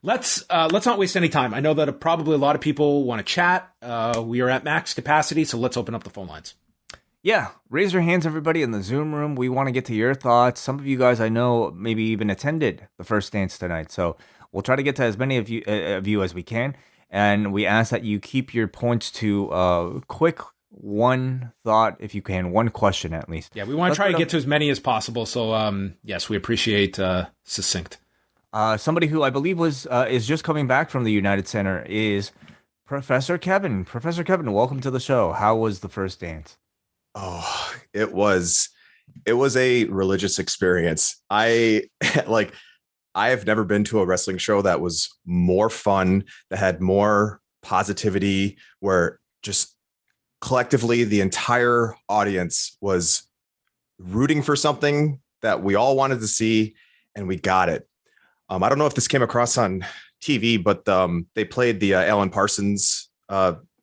Let's not waste any time. I know that probably a lot of people want to chat. We are at max capacity, so let's open up the phone lines. Yeah, raise your hands, everybody in the Zoom room. We want to get to your thoughts. Some of you guys I know maybe even attended the first dance tonight, so we'll try to get to as many of you as we can. And we ask that you keep your points to quick one thought, if you can, one question at least. Yeah, we want to try to get to as many as possible. So, yes, we appreciate succinct. Somebody who I believe is just coming back from the United Center is Professor Kevin. Professor Kevin, welcome to the show. How was the first dance? Oh, it was a religious experience. I have never been to a wrestling show that was more fun, that had more positivity, where just collectively the entire audience was rooting for something that we all wanted to see, and we got it. I don't know if this came across on TV, but they played the Alan Parsons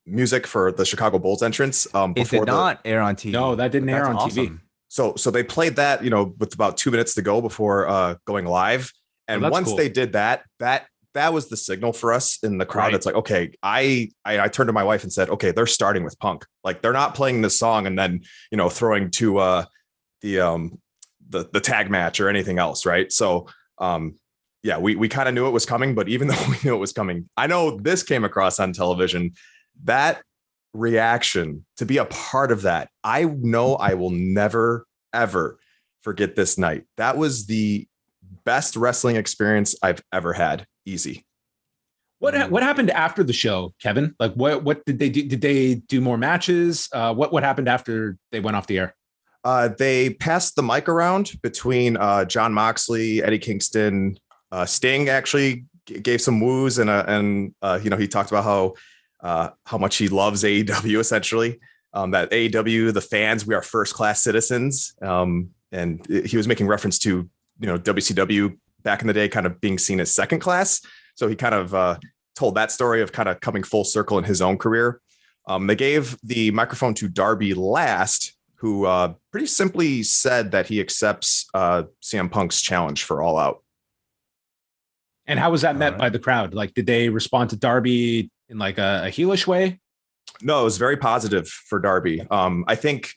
music for the Chicago Bulls entrance. It did not air on TV. No, that didn't air on TV. So they played that, with about 2 minutes to go before going live. And once cool. They did that was the signal for us in the crowd. Right. It's like, okay, I turned to my wife and said, okay, they're starting with Punk. Like, they're not playing this song and then, throwing to the tag match or anything else. Right. So, yeah, we kind of knew it was coming, but even though we knew it was coming, I know this came across on television. That reaction, to be a part of that, I know I will never, ever forget this night. That was the best wrestling experience I've ever had. Easy. What happened after the show, Kevin? Like, what did they do? Did they do more matches? What happened after they went off the air? They passed the mic around between John Moxley, Eddie Kingston. Sting actually gave some woos and he talked about how much he loves AEW, essentially, that AEW, the fans, we are first class citizens. And he was making reference to, WCW back in the day kind of being seen as second class. So he kind of told that story of kind of coming full circle in his own career. They gave the microphone to Darby last, who pretty simply said that he accepts CM Punk's challenge for All Out. And how was that met by the crowd? Like, did they respond to Darby in like a heelish way? No, it was very positive for Darby. I think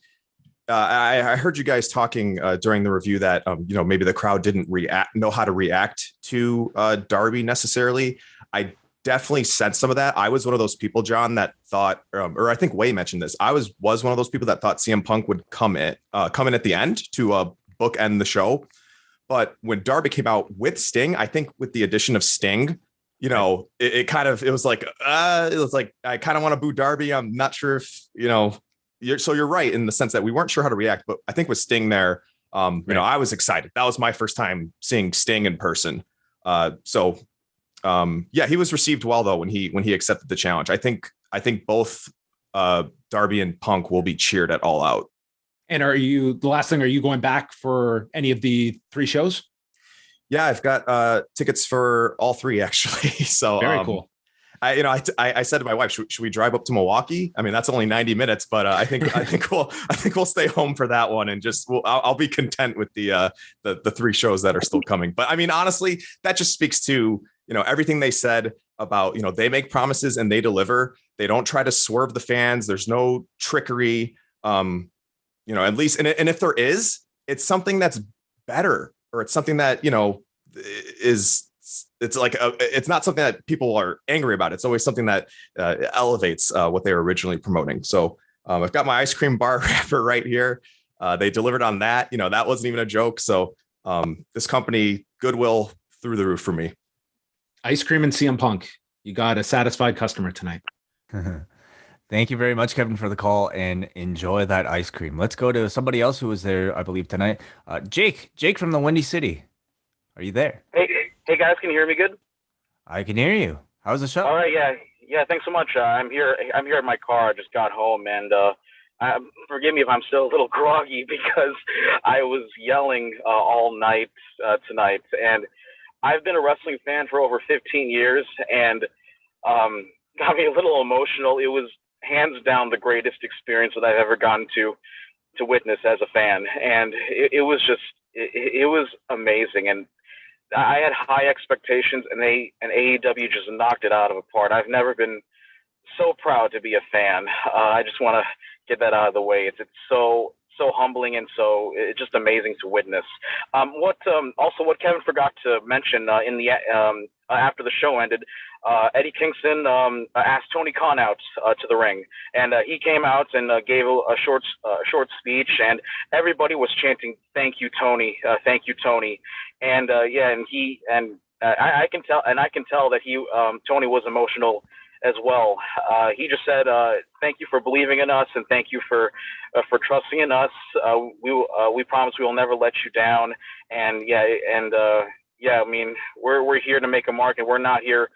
I heard you guys talking during the review that, maybe the crowd didn't know how to react to Darby necessarily. I definitely sensed some of that. I was one of those people, John, that thought, or I think Wai mentioned this. I was one of those people that thought CM Punk would come in at the end to bookend the show. But when Darby came out with Sting, I think with the addition of Sting, it was like I kind of want to boo Darby. I'm not sure if you're right in the sense that we weren't sure how to react, but I think with Sting there, I was excited. That was my first time seeing Sting in person. He was received well though when he accepted the challenge. I think both Darby and Punk will be cheered at All Out. And are you going back for any of the 3 shows? Yeah, I've got tickets for all 3 actually. So very cool. I said to my wife, should we drive up to Milwaukee? I mean, that's only 90 minutes, but I think we'll stay home for that one, and I'll be content with the 3 shows that are still coming. But I mean, honestly, that just speaks to everything they said about they make promises and they deliver. They don't try to swerve the fans. There's no trickery. At least, and if there is, it's something that's better, or it's something that, it's not something that people are angry about. It's always something that elevates what they were originally promoting. So I've got my ice cream bar wrapper right here. They delivered on that. That wasn't even a joke. So this company, goodwill through the roof for me. Ice cream and CM Punk. You got a satisfied customer tonight. Thank you very much, Kevin, for the call, and enjoy that ice cream. Let's go to somebody else who was there, I believe, tonight. Jake from the Windy City. Are you there? Hey guys, can you hear me good? I can hear you. How's the show? All right, yeah. Thanks so much. I'm here in my car. I just got home, and forgive me if I'm still a little groggy because I was yelling all night tonight. And I've been a wrestling fan for over 15 years, and got me a little emotional. It was hands down the greatest experience that I've ever gotten to witness as a fan. And it was amazing. And I had high expectations, and AEW just knocked it out of the park. I've never been so proud to be a fan. I just want to get that out of the way. It's so humbling and so it's just amazing to witness. What Kevin forgot to mention in the after the show ended, Eddie Kingston asked Tony Khan out to the ring, and he came out and gave a short speech, and everybody was chanting, "Thank you, Tony! Thank you, Tony!" And I can tell that Tony was emotional as well. He just said, "Thank you for believing in us, and thank you for trusting in us. We promise we will never let you down." And I mean, we're here to make a mark, and we're not here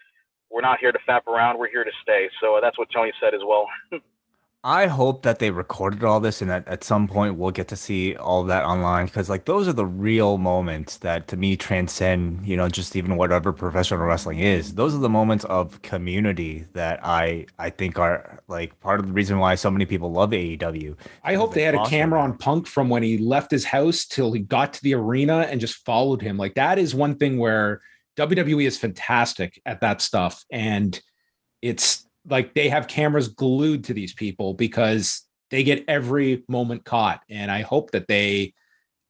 to fap around. We're here to stay. So that's what Tony said as well. I hope that they recorded all this and that at some point we'll get to see all of that online because like those are the real moments that to me transcend, just even whatever professional wrestling is. Those are the moments of community that I think are like part of the reason why so many people love AEW. I hope they had a camera on Punk from when he left his house till he got to the arena and just followed him. Like that is one thing where WWE is fantastic at that stuff. And it's like they have cameras glued to these people because they get every moment caught. And I hope that they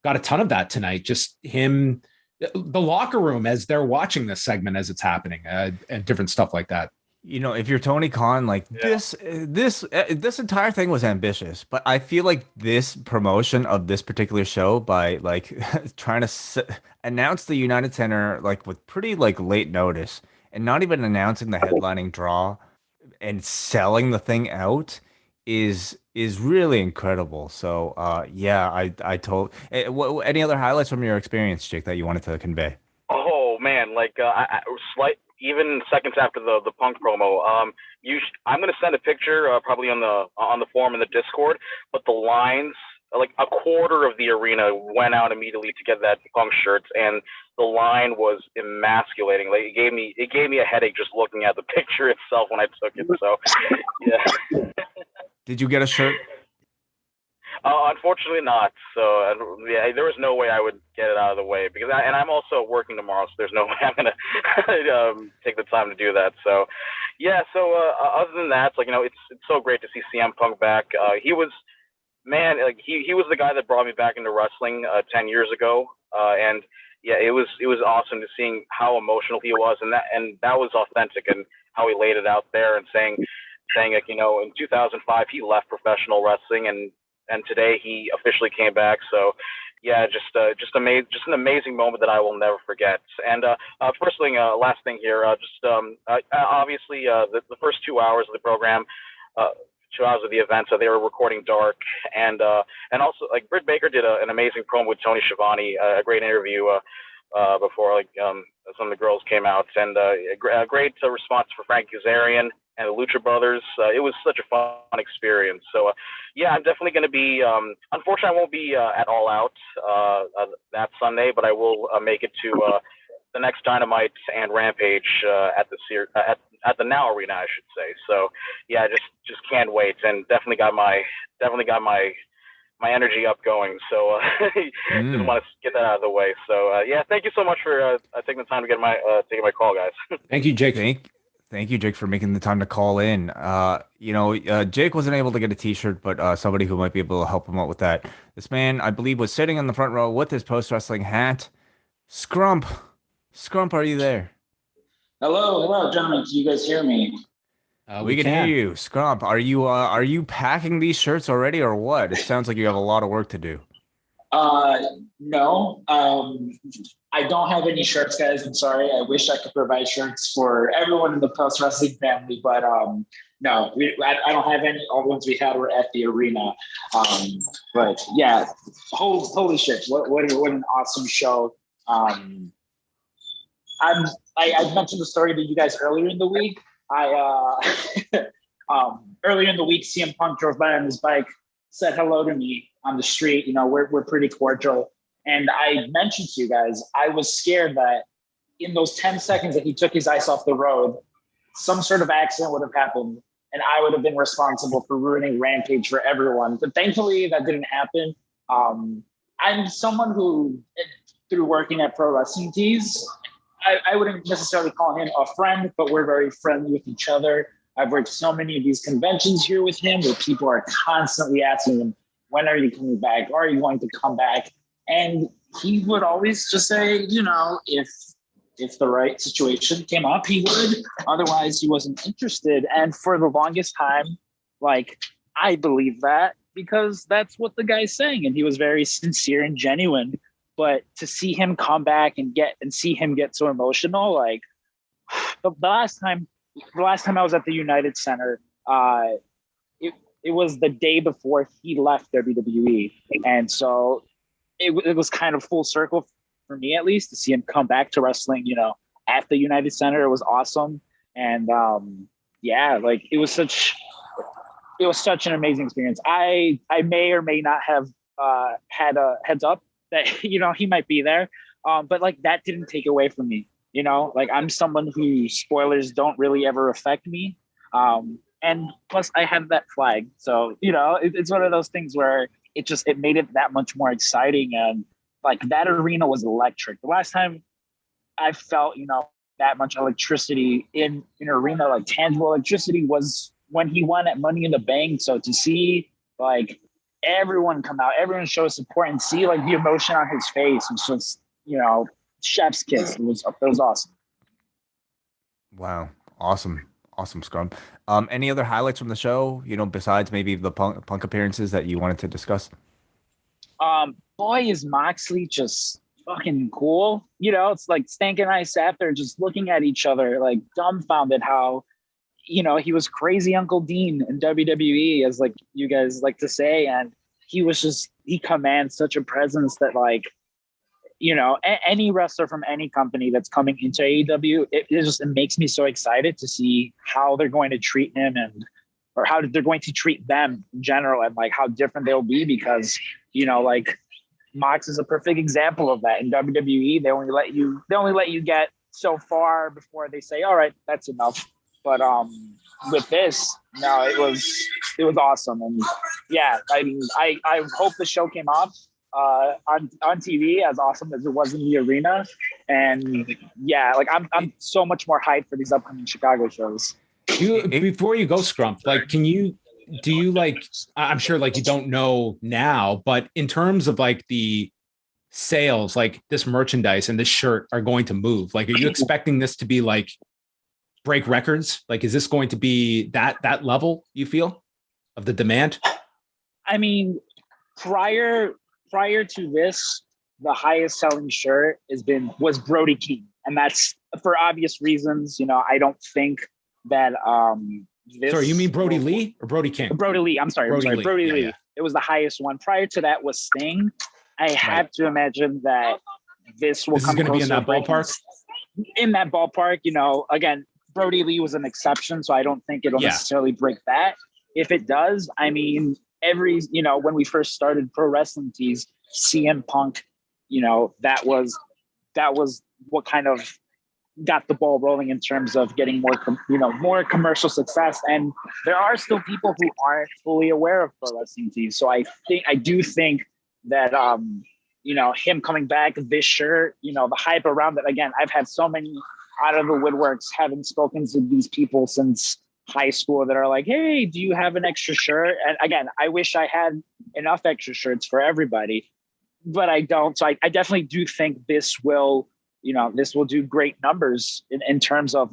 got a ton of that tonight. Just him, the locker room as they're watching this segment as it's happening and different stuff like that. If you're Tony Khan, like this entire thing was ambitious, but I feel like this promotion of this particular show by like trying to announce the United Center like with pretty like late notice and not even announcing the headlining draw and selling the thing out is really incredible. So I told any other highlights from your experience, Jake, that you wanted to convey? Oh man, like even seconds after the Punk promo, I'm gonna send a picture probably on the forum in the Discord, but the lines, like a quarter of the arena went out immediately to get that Punk shirts, and the line was emasculating. Like it gave me a headache just looking at the picture itself when I took it. So yeah. Did you get a shirt? Unfortunately not. So there was no way I would get it out of the way because I'm also working tomorrow, so there's no way I'm gonna take the time to do that. So yeah. So other than that, like it's so great to see CM Punk back. He was the guy that brought me back into wrestling 10 years ago, and yeah, it was awesome to seeing how emotional he was, and that was authentic, and how he laid it out there and saying like in 2005 he left professional wrestling, and today he officially came back. So yeah, just an amazing moment that I will never forget. And last thing here, obviously the first 2 hours of the program. 2 hours of the event, so they were recording dark, and also like Britt Baker did an amazing promo with Tony Schiavone, a great interview before some of the girls came out, and a great response for Frank Kazarian and the Lucha Brothers. It was such a fun experience. So yeah, I'm definitely going to be. Unfortunately, I won't be at All Out that Sunday, but I will make it to the next Dynamite and Rampage at the Now Arena, I should say. So yeah, just can't wait, and definitely got my energy up going. So just want to get that out of the way. So yeah, thank you so much for taking the time to taking my call, guys. Thank you, Jake. Thank you, Jake, for making the time to call in. Jake wasn't able to get a T-shirt, but somebody who might be able to help him out with that. This man, I believe, was sitting in the front row with his post-wrestling hat. Scrump, are you there? Hello, gentlemen. Can you guys hear me? We can hear you. Scrump, are you packing these shirts already or what? It sounds like you have a lot of work to do. No. I don't have any shirts, guys. I'm sorry. I wish I could provide shirts for everyone in the Post Wrestling family, but no, I don't have any. All the ones we had were at the arena. But yeah, holy shit! What an awesome show. I mentioned the story to you guys earlier in the week. Earlier in the week, CM Punk drove by on his bike, said hello to me on the street. We're pretty cordial. And I mentioned to you guys, I was scared that in those 10 seconds that he took his eyes off the road, some sort of accident would have happened, and I would have been responsible for ruining Rampage for everyone. But thankfully, that didn't happen. I'm someone who, through working at Pro Wrestling Tees. I wouldn't necessarily call him a friend, but we're very friendly with each other. I've worked so many of these conventions here with him where people are constantly asking him, when are you coming back? Are you going to come back? And he would always just say, if the right situation came up, he would. Otherwise, he wasn't interested. And for the longest time, I believe that because that's what the guy's saying. And he was very sincere and genuine. But to see him come back and see him get so emotional, the last time I was at the United Center, it was the day before he left WWE. And so it was kind of full circle for me, at least, to see him come back to wrestling, at the United Center. It was awesome. And it was such an amazing experience. I may or may not have had a heads up that, he might be there. But that didn't take away from me, I'm someone who spoilers don't really ever affect me. And plus I have that flag. So, it's one of those things where it made it that much more exciting. And that arena was electric. The last time I felt, that much electricity in an arena, tangible electricity, was when he won at Money in the Bank. So to see everyone come out, everyone show support and see the emotion on his face, it's just, chef's kiss. It was awesome. Wow. Awesome, Scrum. Any other highlights from the show, besides maybe the punk appearances that you wanted to discuss? Boy, is Moxley just fucking cool. It's Stank and I sat there just looking at each other, dumbfounded how, he was crazy Uncle Dean in WWE, as you guys like to say. And he commands such a presence that any wrestler from any company that's coming into AEW, it makes me so excited to see how they're going to treat him or how they're going to treat them in general, and how different they'll be, because, Mox is a perfect example of that. In WWE, they only let you get so far before they say, all right, that's enough. But with this, no, it was awesome. And yeah, I mean, I hope the show came off on TV as awesome as it was in the arena. And yeah, I'm so much more hyped for these upcoming Chicago shows. Before you go, Scrump, I'm sure you don't know now, but in terms of the sales, this merchandise and this shirt are going to move, are you expecting this to be break records? Is this going to be that level, you feel, of the demand? I mean, prior to this, the highest selling shirt was Brody King. And that's for obvious reasons. I don't think that sorry, you mean Brody Lee or Brody King? Brody Lee. I'm sorry. Brody Lee. Yeah. It was the highest one. Prior to that was Sting. I had to imagine that this is going to be in that ballpark. In that ballpark, again, Brody Lee was an exception, so I don't think it'll necessarily break that. If it does, I mean, when we first started Pro Wrestling Tees, CM Punk, that was what kind of got the ball rolling in terms of getting more commercial success. And there are still people who aren't fully aware of Pro Wrestling Tees. So I do think that, him coming back, this shirt, the hype around it. Again, I've had so many out of the woodworks, having spoken to these people since high school that are like, hey, do you have an extra shirt? And again, I wish I had enough extra shirts for everybody, but I don't. So I definitely do think this will do great numbers in terms of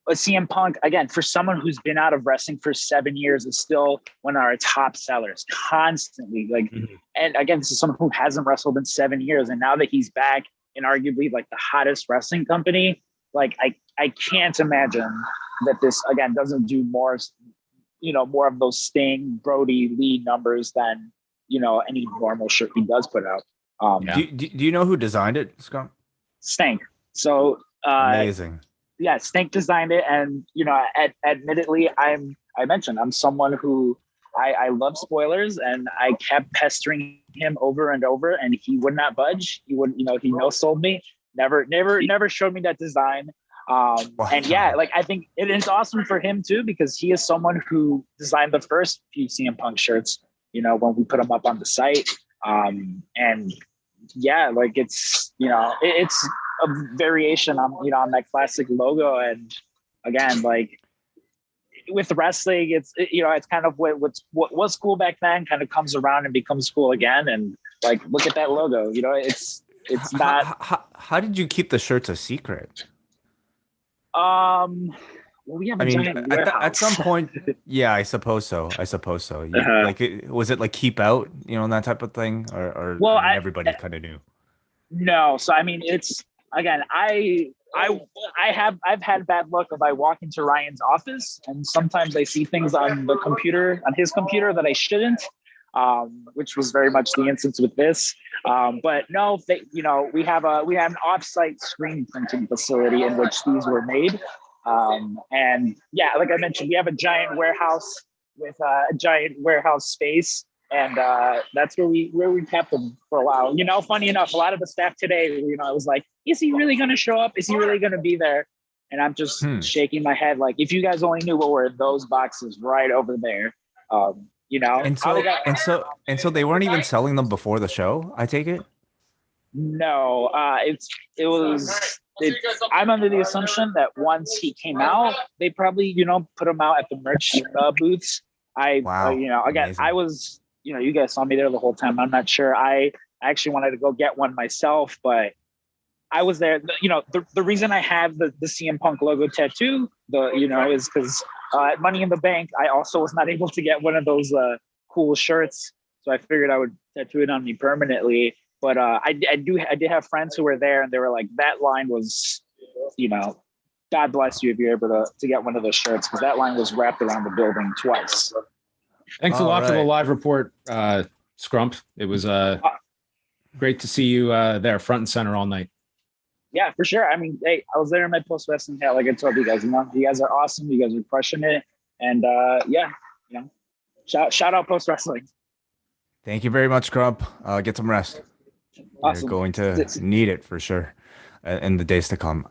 CM Punk, again, for someone who's been out of wrestling for 7 years, is still one of our top sellers constantly. And again, this is someone who hasn't wrestled in 7 years. And now that he's back in arguably the hottest wrestling company, I can't imagine that this, again, doesn't do more of those Sting, Brody, Lee numbers than, any normal shirt he does put out. Do you know who designed it, Scott? Stank. So amazing. Yeah, Stank designed it. And, admittedly, I'm someone who I love spoilers, and I kept pestering him over and over, and he would not budge. He would, he no-sold me. Never showed me that design. And yeah, I think it is awesome for him too, because he is someone who designed the first few CM Punk shirts, when we put them up on the site. And yeah, like it's it's a variation on on that classic logo, and again, like with wrestling, it's kind of what was cool back then kind of comes around and becomes cool again, and like look at that logo, it's not. How did you keep the shirts a secret? Well, we have I a mean, giant at some warehouse. point, yeah, I suppose so. Like, was it like keep out, that type of thing, or Well, I mean, everybody kind of knew. No, so I mean, it's again, I've had bad luck of I walk into Ryan's office and sometimes I see things on his computer that I shouldn't, which was very much the instance with this. But no, we have an offsite screen printing facility in which these were made. And yeah, like I mentioned, we have a giant warehouse with a giant warehouse space. And that's where we kept them for a while. Funny enough, a lot of the staff today, I was like, is he really going to show up? Is he really going to be there? And I'm just shaking my head like, if you guys only knew what were in those boxes right over there, And so they weren't even selling them before the show, I take it? No, I'm under the assumption that once he came out, they probably, put him out at the merch booths. Wow. Again, amazing. I was, you guys saw me there the whole time. I'm not sure. I actually wanted to go get one myself, but I was there. The reason I have the CM Punk logo tattoo, is because at Money in the Bank, I also was not able to get one of those cool shirts. So I figured I would tattoo it on me permanently. But I did have friends who were there and they were like, that line was, God bless you if you're able to get one of those shirts, because that line was wrapped around the building twice. Thanks a lot for the live report, Scrump. It was great to see you there front and center all night. Yeah, for sure. I mean, hey, I was there in my post wrestling hat, like I told you guys. You guys are awesome. You guys are crushing it, and shout out post wrestling. Thank you very much, Scrump. Get some rest. Awesome. You're going to need it for sure in the days to come.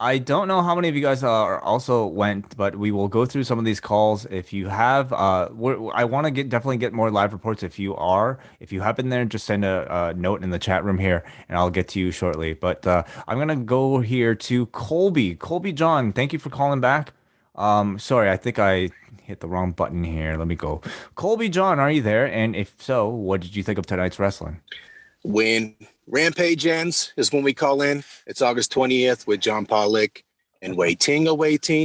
I don't know how many of you guys also went, but we will go through some of these calls. If you have, I want to definitely get more live reports. If you have been there, just send a note in the chat room here, and I'll get to you shortly. But I'm gonna go here to Colby John. Thank you for calling back. Sorry, I think I hit the wrong button here. Let me go. Colby John, are you there? And if so, what did you think of tonight's wrestling? When Rampage ends is when we call in. It's August 20th with John Pollock and Wai Ting,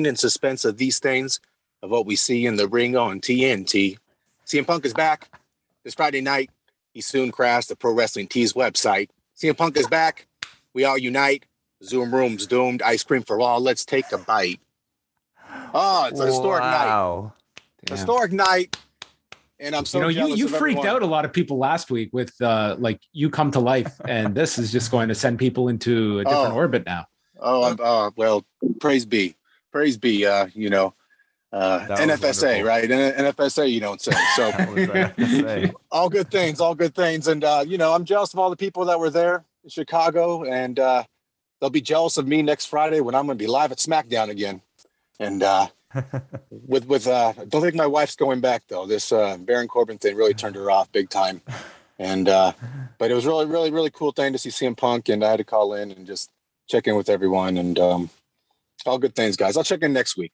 in suspense of these things of what we see in the ring on TNT. CM Punk is back this Friday night. He soon crashed the Pro Wrestling Tees website. CM Punk is back. We all unite. Zoom room's doomed. Ice cream for all. Let's take a bite. Oh, it's a historic night. Damn. Historic night. And I'm so jealous you of freaked everyone. out a lot of people last week with like you come to life, and this is just going to send people into a different orbit now. Well, praise be, NFSA, right? NFSA, you don't say. So all good things. And I'm jealous of all the people that were there in Chicago, and they'll be jealous of me next Friday when I'm going to be live at SmackDown again. And don't think my wife's going back though. This Baron Corbin thing really turned her off big time. And but it was really, really, really cool thing to see CM Punk, and I had to call in and just check in with everyone, and all good things, guys. I'll check in next week.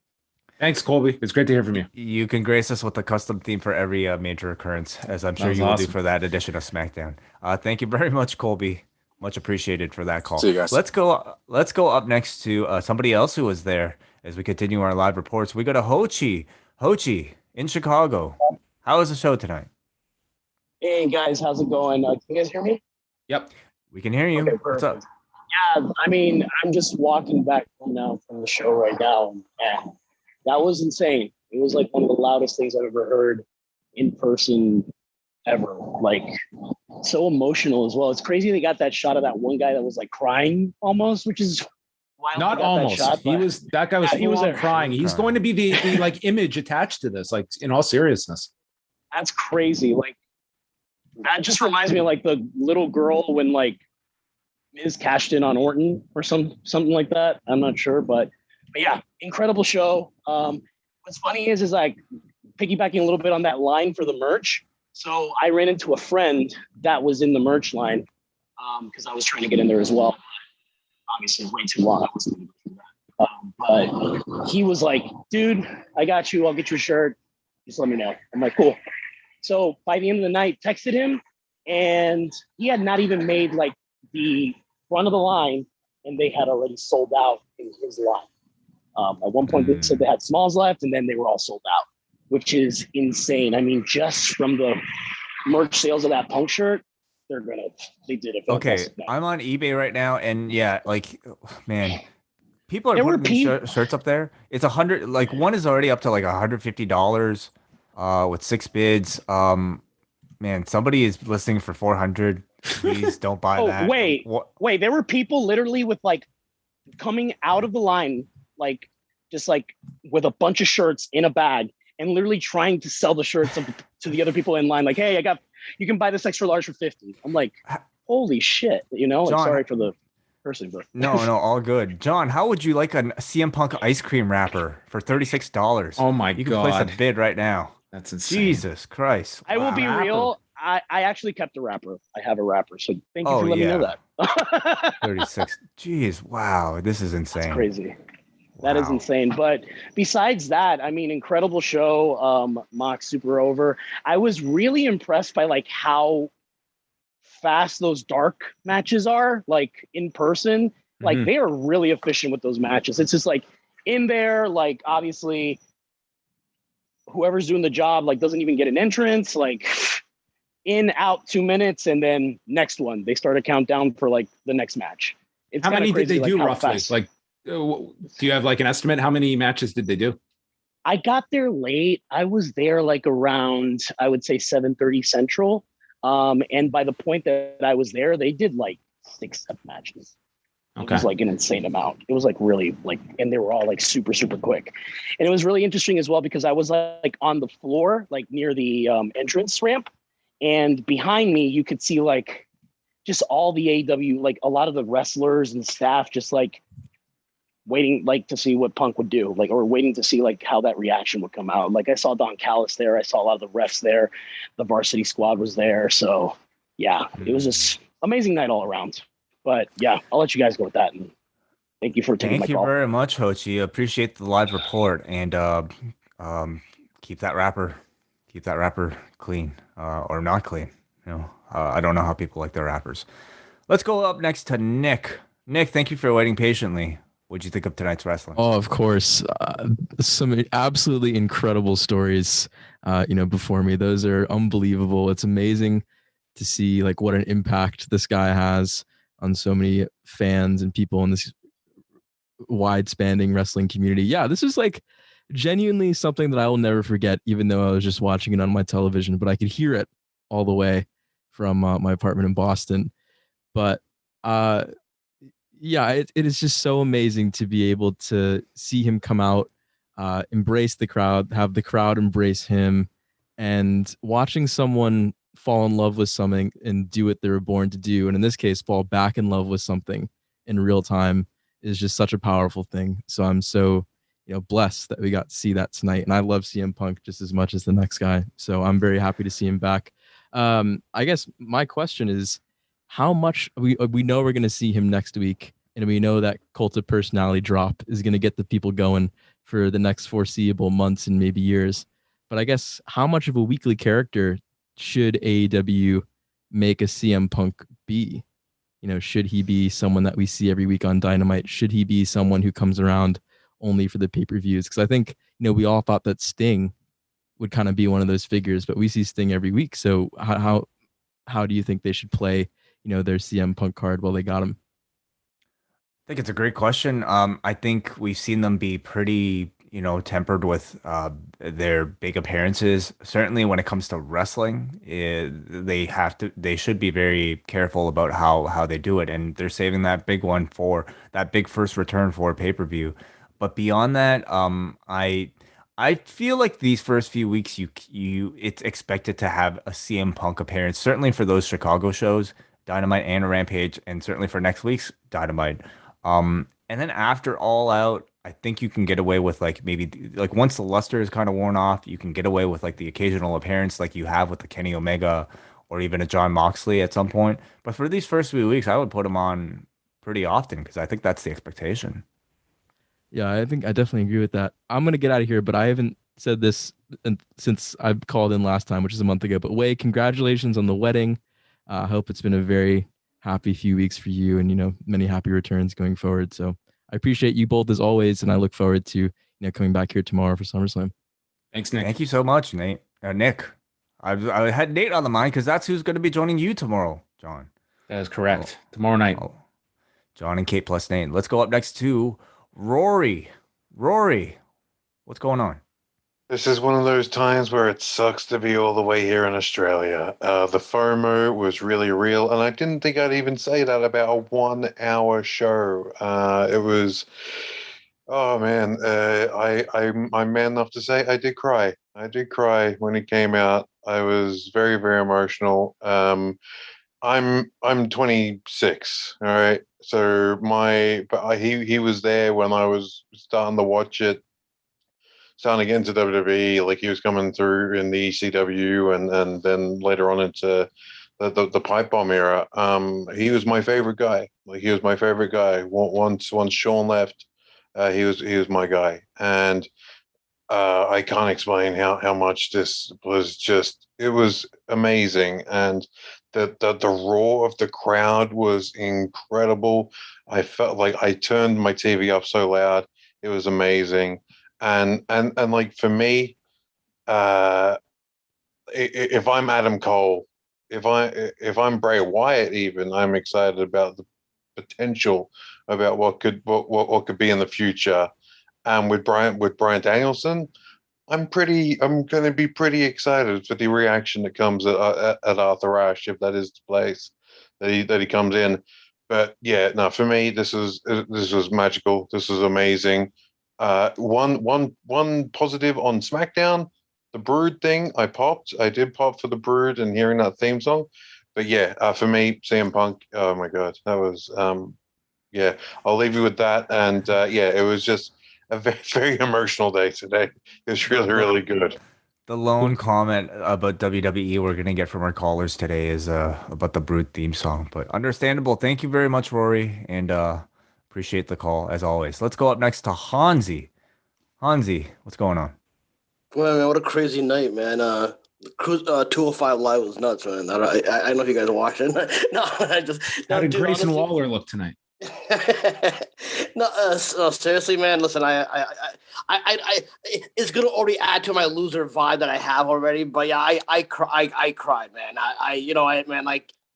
Thanks, Colby. It's great to hear from you. You can grace us with a custom theme for every major occurrence, as I'm sure you will do for that edition of SmackDown. Thank you very much, Colby. Much appreciated for that call. See you guys. Let's go up next to somebody else who was there as we continue our live reports. We go to Hochi in Chicago. How was the show tonight? Hey guys, how's it going? Can you guys hear me? Yep, we can hear you. Okay, What's up? Yeah, I mean, I'm just walking back home now from the show right now, and that was insane. It was like one of the loudest things I've ever heard in person ever. Like, so emotional as well. It's crazy they got that shot of that one guy that was like crying almost, which is wild. Not almost. That guy was full on crying. He's going to be the like image attached to this, like in all seriousness. That's crazy. Like, that just reminds me of like the little girl when like Miz cashed in on Orton or something like that. I'm not sure, but yeah, incredible show. What's funny is like piggybacking a little bit on that line for the merch. So I ran into a friend that was in the merch line, because I was trying to get in there as well. Obviously, way too long. I wasn't going to do that. But he was like, dude, I got you. I'll get you a shirt. Just let me know. I'm like, cool. So by the end of the night, texted him, and he had not even made like the front of the line, and they had already sold out in his line. At one point, they said they had smalls left, and then they were all sold out, which is insane. I mean, just from the merch sales of that Punk shirt, they did it. Okay, I'm on eBay right now, and yeah, like, man, people are putting these shirts up there. It's 100. Like, one is already up to like $150 with 6 bids. Man, somebody is listing for 400. Please don't buy that. Wait, there were people literally with like coming out of the line, like just like with a bunch of shirts in a bag, and literally trying to sell the shirts to the other people in line. Like, hey, you can buy this extra large for 50. I'm like, holy shit, you know? Like, sorry for the person, but no, all good. John, how would you like a CM Punk ice cream wrapper for $36? Oh my God. You can place a bid right now. That's insane. Jesus Christ. I will be real. I actually kept a wrapper. I have a wrapper. So thank you for letting me know that. 36. Jeez. Wow. This is insane. That's crazy. That is insane. But besides that, I mean, incredible show. Mock super over. I was really impressed by like how fast those dark matches are, like in person. Like they are really efficient with those matches. It's just like in there, like obviously whoever's doing the job like doesn't even get an entrance, like in, out 2 minutes, and then next one. They start a countdown for like the next match. It's how many did they do roughly? Fast. Like, do you have like an estimate? How many matches did they do? I got there late. I was there like around, I would say 7:30 Central. And by the point that I was there, they did like 6-7 matches. Okay. It was like an insane amount. It was like really like, and they were all like super, super quick. And it was really interesting as well because I was like on the floor, like near the entrance ramp. And behind me, you could see like just all the AEW, like a lot of the wrestlers and staff just like waiting like to see what Punk would do, like, or waiting to see like how that reaction would come out. Like I saw Don Callis there. I saw a lot of the refs there. The Varsity Squad was there. So yeah, it was just amazing night all around. But yeah, I'll let you guys go with that. And thank you for taking my call. Thank you very much, Hochi. Appreciate the live report, and keep that wrapper clean or not clean. You know, I don't know how people like their wrappers. Let's go up next to Nick. Nick, thank you for waiting patiently. What'd you think of tonight's wrestling? Oh, of course. Some absolutely incredible stories, before me. Those are unbelievable. It's amazing to see like what an impact this guy has on so many fans and people in this wide-spanning wrestling community. Yeah, this is like genuinely something that I will never forget, even though I was just watching it on my television, but I could hear it all the way from my apartment in Boston. But yeah, it is just so amazing to be able to see him come out, embrace the crowd, have the crowd embrace him, and watching someone fall in love with something and do what they were born to do, and in this case, fall back in love with something in real time is just such a powerful thing. So I'm so blessed that we got to see that tonight, and I love CM Punk just as much as the next guy. So I'm very happy to see him back. I guess my question is, how much we know we're going to see him next week, and we know that Cult of Personality drop is going to get the people going for the next foreseeable months and maybe years. But I guess how much of a weekly character should AEW make a CM Punk be? Should he be someone that we see every week on Dynamite? Should he be someone who comes around only for the pay-per-views? Because I think, we all thought that Sting would kind of be one of those figures, but we see Sting every week. So how do you think they should play, their CM Punk card while they got him? I think it's a great question. I think we've seen them be pretty, tempered with their big appearances. Certainly when it comes to wrestling, they should be very careful about how they do it. And they're saving that big one for that big first return for pay-per-view. But beyond that, I feel like these first few weeks, it's expected to have a CM Punk appearance, certainly for those Chicago shows, Dynamite and Rampage, and certainly for next week's Dynamite. And then after All Out, I think you can get away with like maybe like once the luster is kind of worn off, you can get away with like the occasional appearance like you have with the Kenny Omega or even a John Moxley at some point. But for these first few weeks, I would put him on pretty often because I think that's the expectation. Yeah, I think I definitely agree with that. I'm gonna get out of here, but I haven't said this since I called in last time, which is a month ago. But Wai, congratulations on the wedding. I hope it's been a very happy few weeks for you, and many happy returns going forward. So I appreciate you both as always, and I look forward to coming back here tomorrow for SummerSlam. Thanks, Nick. Thank you so much, Nate. Nick, I had Nate on the mind because that's who's going to be joining you tomorrow, John. That is correct. Tomorrow night. John and Kate plus Nate. Let's go up next to Rory. Rory, what's going on? This is one of those times where it sucks to be all the way here in Australia. The FOMO was really real, and I didn't think I'd even say that about a 1 hour show. It was, oh man, I'm man enough to say I did cry. I did cry when it came out. I was very, very emotional. I'm 26, all right. So he was there when I was starting to watch it, starting to get into WWE. Like he was coming through in the ECW and then later on into the pipe bomb era. He was my favorite guy. Like he was my favorite guy. Once Sean left, he was my guy, and I can't explain how much this was just. It was amazing, and the roar of the crowd was incredible. I felt like I turned my TV up so loud. It was amazing, and like for me, if I'm Adam Cole, if I'm Bray Wyatt, even I'm excited about the potential about what could be in the future, and with Bryan Danielson. I'm going to be pretty excited for the reaction that comes at Arthur Ashe, if that is the place that he comes in. But yeah, no, for me, this was magical. This was amazing. One positive on SmackDown, the Brood thing. I did pop for the Brood and hearing that theme song. But yeah, for me, CM Punk. Oh my God, that was yeah. I'll leave you with that. And yeah, it was just a very, very emotional day today. It was really, really good. The lone comment about WWE we're going to get from our callers today is about the Brood theme song. But understandable. Thank you very much, Rory, and appreciate the call, as always. Let's go up next to Hansi. Hansi, what's going on? Well, man, what a crazy night, man. Cruise 205 Live was nuts, man. I don't know if you guys are watching. No, How did Grayson Waller look tonight? No, seriously, man. Listen, I it's gonna already add to my loser vibe that I have already. But yeah, I cried, man.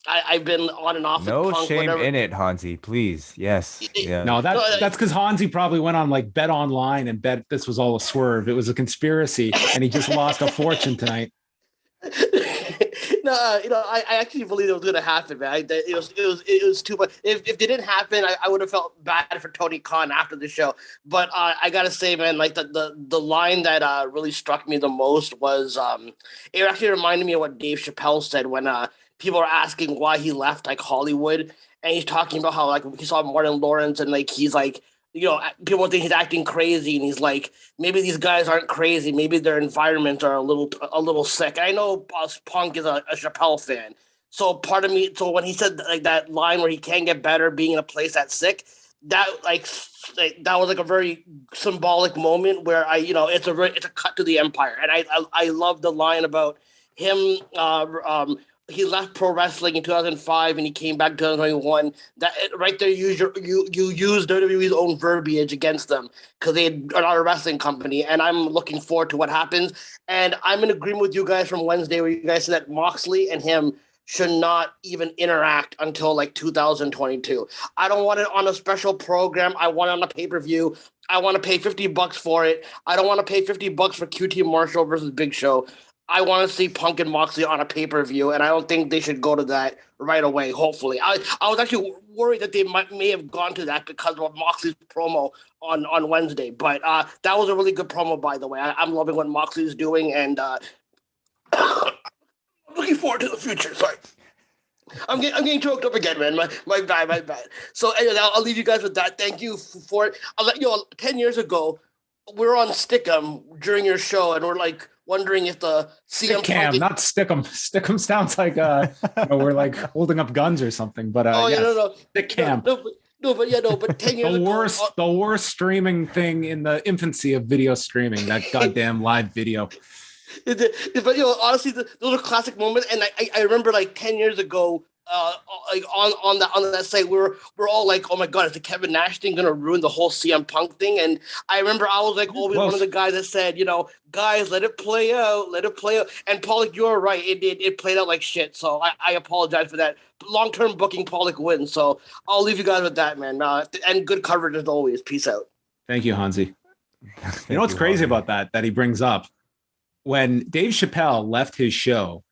I've been on and off. No with Punk, shame whatever. in it, Hansi. Please, yes. Yeah. No, that's because Hansi probably went on like Bet Online and bet this was all a swerve. It was a conspiracy, and he just lost a fortune tonight. No, I actually believe it was going to happen, man. It was too much. If it didn't happen, I would have felt bad for Tony Khan after the show. But I gotta say, man, like the line that really struck me the most was it actually reminded me of what Dave Chappelle said when people are asking why he left like Hollywood, and he's talking about how like he saw Martin Lawrence and like he's like. People think he's acting crazy, and he's like, maybe these guys aren't crazy. Maybe their environments are a little sick. I know Punk is a Chappelle fan, so part of me. So when he said like that line where he can't get better being in a place that's sick, that that was like a very symbolic moment where it's a cut to the empire, and I love the line about him. He left pro wrestling in 2005 and he came back in 2021. That right there, you use WWE's own verbiage against them because they are not a wrestling company. And I'm looking forward to what happens. And I'm in agreement with you guys from Wednesday where you guys said that Moxley and him should not even interact until like 2022. I don't want it on a special program. I want it on a pay-per-view. I want to pay $50 for it. I don't want to pay $50 for QT Marshall versus Big Show. I want to see Punk and Moxley on a pay-per-view, and I don't think they should go to that right away, hopefully. I was actually worried that they may have gone to that because of Moxley's promo on Wednesday. But that was a really good promo, by the way. I'm loving what Moxley's doing, and looking forward to the future. Sorry. I'm getting choked up again, man. My bad. So anyway, I'll leave you guys with that. Thank you for it. I'll let you know, 10 years ago, we were on Stickum during your show, and we're like, wondering if the CM Cam, not stick 'em. Stick 'em sounds like we're like holding up guns or something. But stick cam. But 10 years ago, the worst streaming thing in the infancy of video streaming. That goddamn live video. But honestly, those are classic moments, and I remember like 10 years ago, like on that site, we're all like, oh my god, is the Kevin Nash thing gonna ruin the whole CM Punk thing? And I remember I was like always one of the guys that said, guys, let it play out. And Pollock, you're right, it played out like shit. So I apologize for that. Long-term booking, Pollock wins. So I'll leave you guys with that, man. And good coverage as always. Peace out. Thank you, Hansi. You know what's crazy about that he brings up? When Dave Chappelle left his show,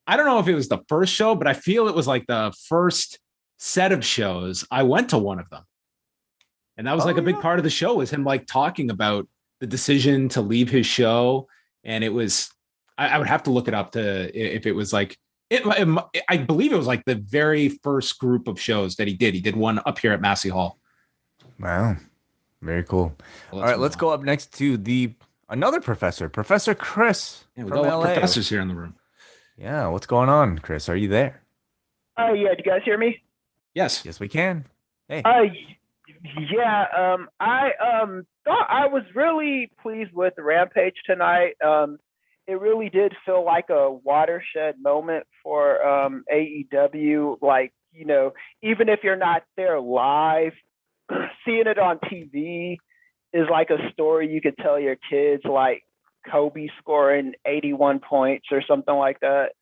I don't know if it was the first show, but I feel it was like the first set of shows. I went to one of them. And that was a big part of the show, was him like talking about the decision to leave his show. And it was, I would have to look it up if it was like, I believe it was like the very first group of shows that he did. He did one up here at Massey Hall. Wow. Very cool. All right, let's go up next to another professor, Professor Chris. Yeah, we got a lot of professors here in the room. Yeah, what's going on, Chris? Are you there? Oh, yeah. Do you guys hear me? Yes. Yes, we can. Hey. Yeah. I thought I was really pleased with Rampage tonight. It really did feel like a watershed moment for AEW. Like, even if you're not there live, seeing it on TV is like a story you could tell your kids, like Kobe scoring 81 points or something like that.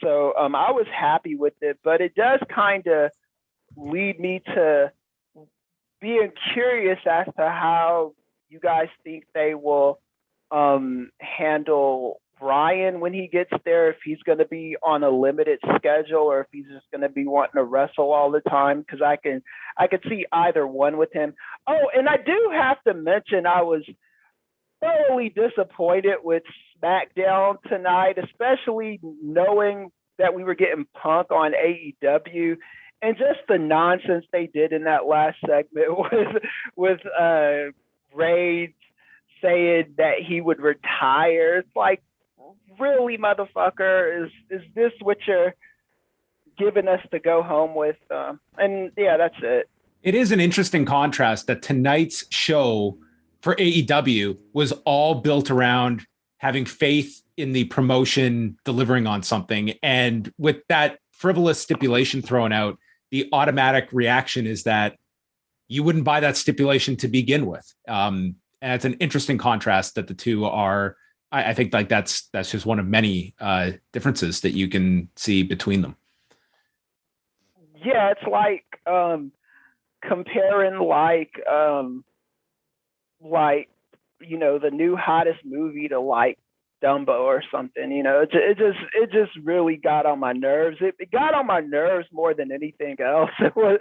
So I was happy with it, but it does kind of lead me to being curious as to how you guys think they will handle Brian when he gets there, if he's going to be on a limited schedule or if he's just going to be wanting to wrestle all the time, because I could see either one with him. Oh, and I do have to mention I was thoroughly disappointed with SmackDown tonight, especially knowing that we were getting Punk on AEW, and just the nonsense they did in that last segment with Reigns saying that he would retire. It's like, really, motherfucker, is this what you're giving us to go home with? And yeah, that's it. It is an interesting contrast that tonight's show for AEW was all built around having faith in the promotion delivering on something. And with that frivolous stipulation thrown out, the automatic reaction is that you wouldn't buy that stipulation to begin with. And it's an interesting contrast that the two are. I think like that's just one of many differences that you can see between them. Yeah, it's like comparing the new hottest movie to like Dumbo or something. It just really got on my nerves. It got on my nerves more than anything else. It was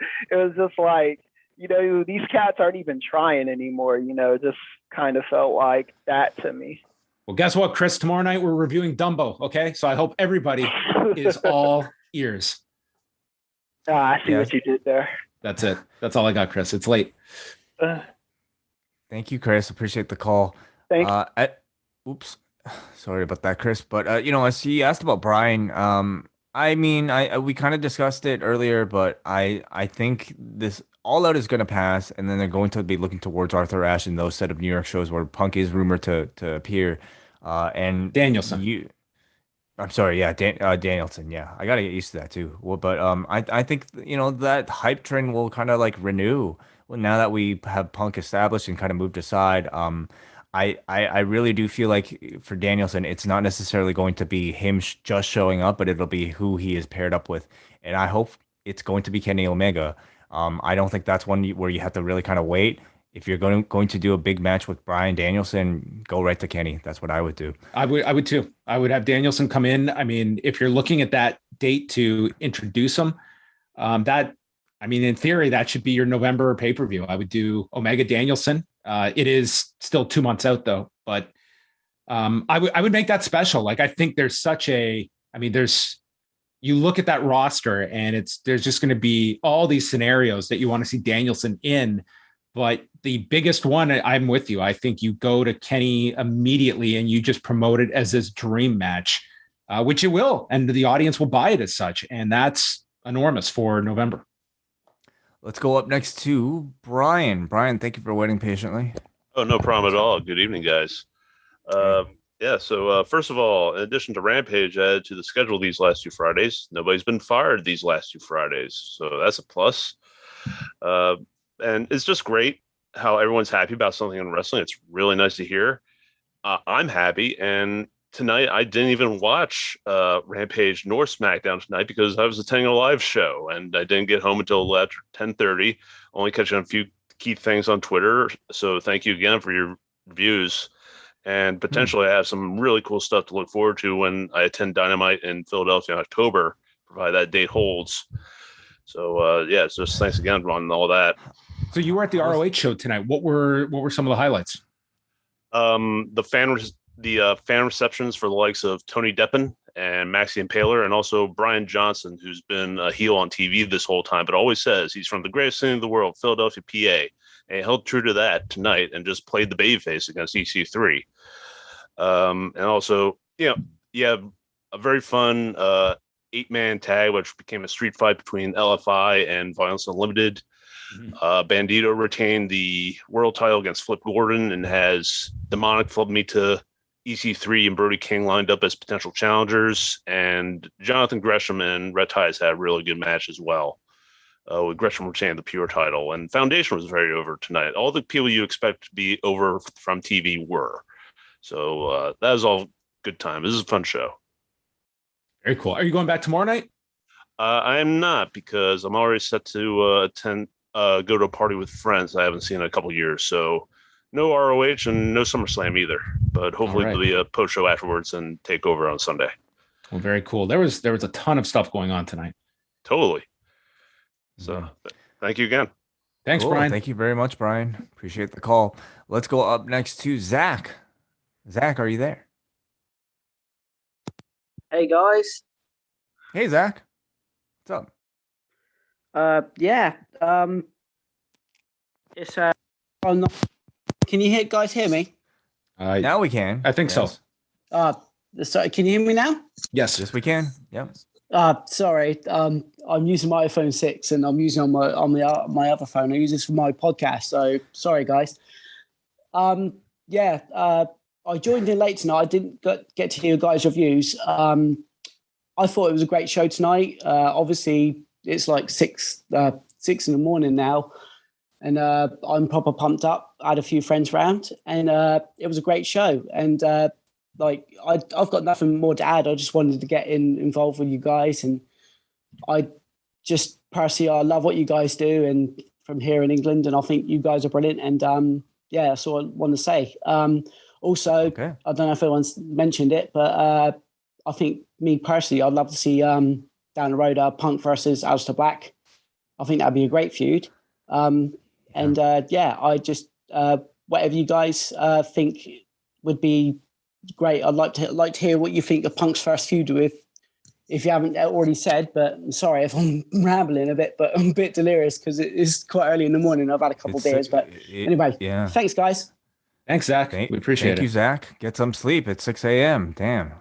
just like, these cats aren't even trying anymore. It just kind of felt like that to me. Well, guess what, Chris? Tomorrow night we're reviewing Dumbo. Okay, so I hope everybody is all ears. I see what you did there. That's it. That's all I got, Chris. It's late. Thank you, Chris. Appreciate the call. Thanks. Oops. Sorry about that, Chris. But as he asked about Brian, we kind of discussed it earlier, but I think this All Out is going to pass, and then they're going to be looking towards Arthur Ashe and those set of New York shows where Punk is rumored to appear. And Danielson. I'm sorry, yeah, Danielson. Yeah, I got to get used to that too. Well, but I think that hype train will kind of like renew. Well, now that we have Punk established and kind of moved aside, I really do feel like for Danielson, it's not necessarily going to be him just showing up, but it'll be who he is paired up with. And I hope it's going to be Kenny Omega. I don't think that's one where you have to really kind of wait. If you're going to do a big match with Bryan Danielson, go right to Kenny. That's what I would do. I would too. I would have Danielson come in. I mean, if you're looking at that date to introduce him, in theory, that should be your November pay-per-view. I would do Omega Danielson. It is still 2 months out though, but I would make that special. Like, I think there's you look at that roster and there's just going to be all these scenarios that you want to see Danielson in. But the biggest one, I'm with you. I think you go to Kenny immediately and you just promote it as this dream match, which it will, and the audience will buy it as such. And that's enormous for November. Let's go up next to Brian. Brian, thank you for waiting patiently. Oh, no problem at all. Good evening, guys. So first of all, in addition to Rampage added to the schedule these last 2 Fridays, nobody's been fired these last 2 Fridays. So that's a plus. And it's just great how everyone's happy about something in wrestling. It's really nice to hear. I'm happy. And tonight, I didn't even watch Rampage nor SmackDown tonight because I was attending a live show and I didn't get home until after 10:30, only catching a few key things on Twitter. So thank you again for your views. And potentially I have some really cool stuff to look forward to when I attend Dynamite in Philadelphia in October, provided that date holds. So it's just thanks again on all that. So you were at the ROH show tonight. What were some of the highlights? The fan receptions for the likes of Tony Deppen and Maxie Impaler, and also Brian Johnson, who's been a heel on TV this whole time, but always says he's from the greatest city in the world, Philadelphia, PA. And he held true to that tonight and just played the babyface against EC3. And also, you have a very fun 8-man tag, which became a street fight between LFI and Violence Unlimited. Bandito retained the world title against Flip Gordon and has Demonic Flip Me to EC3 and Brody King lined up as potential challengers. And Jonathan Gresham and Red Tides had a really good match as well. With Gresham retaining the pure title. And Foundation was very over tonight. All the people you expect to be over from TV were. So that was all good time. This is a fun show. Very cool. Are you going back tomorrow night? I am not, because I'm already set to go to a party with friends I haven't seen in a couple years. So no ROH and no SummerSlam either. But hopefully there'll be a post show afterwards and take over on Sunday. Well, very cool. There was a ton of stuff going on tonight. Totally. So thank you again. Thanks, Brian. Thank you very much, Brian. Appreciate the call. Let's go up next to Zach. Zach, are you there? Hey, guys. Hey, Zach. What's up? It's I'm not, can you guys hear me? Now we can. I think so. Sorry, can you hear me now? Yes. Yes, we can. Yep. Sorry. I'm using my iPhone 6 and I'm using on my other phone. I use this for my podcast. So sorry, guys. I joined in late tonight. I didn't get to hear your guys' reviews. I thought it was a great show tonight. Obviously, it's like 6 in the morning now, and I'm proper pumped up. I had a few friends round, and it was a great show. And I've got nothing more to add. I just wanted to get involved with you guys, and I just personally I love what you guys do, and from here in England, and I think you guys are brilliant. And that's all I want to say. Also, I don't know if anyone's mentioned it, but I think me personally, I'd love to see down the road Punk versus Aleister Black. I think that'd be a great feud. I just whatever you guys think would be great. I'd like to hear what you think of Punk's first feud with. If you haven't already said, but I'm sorry if I'm rambling a bit, but I'm a bit delirious because it is quite early in the morning. I've had a couple of beers, but anyway, thanks, guys. Thanks, Zach. We appreciate it. Thank you, Zach. Get some sleep. It's 6 a.m. Damn.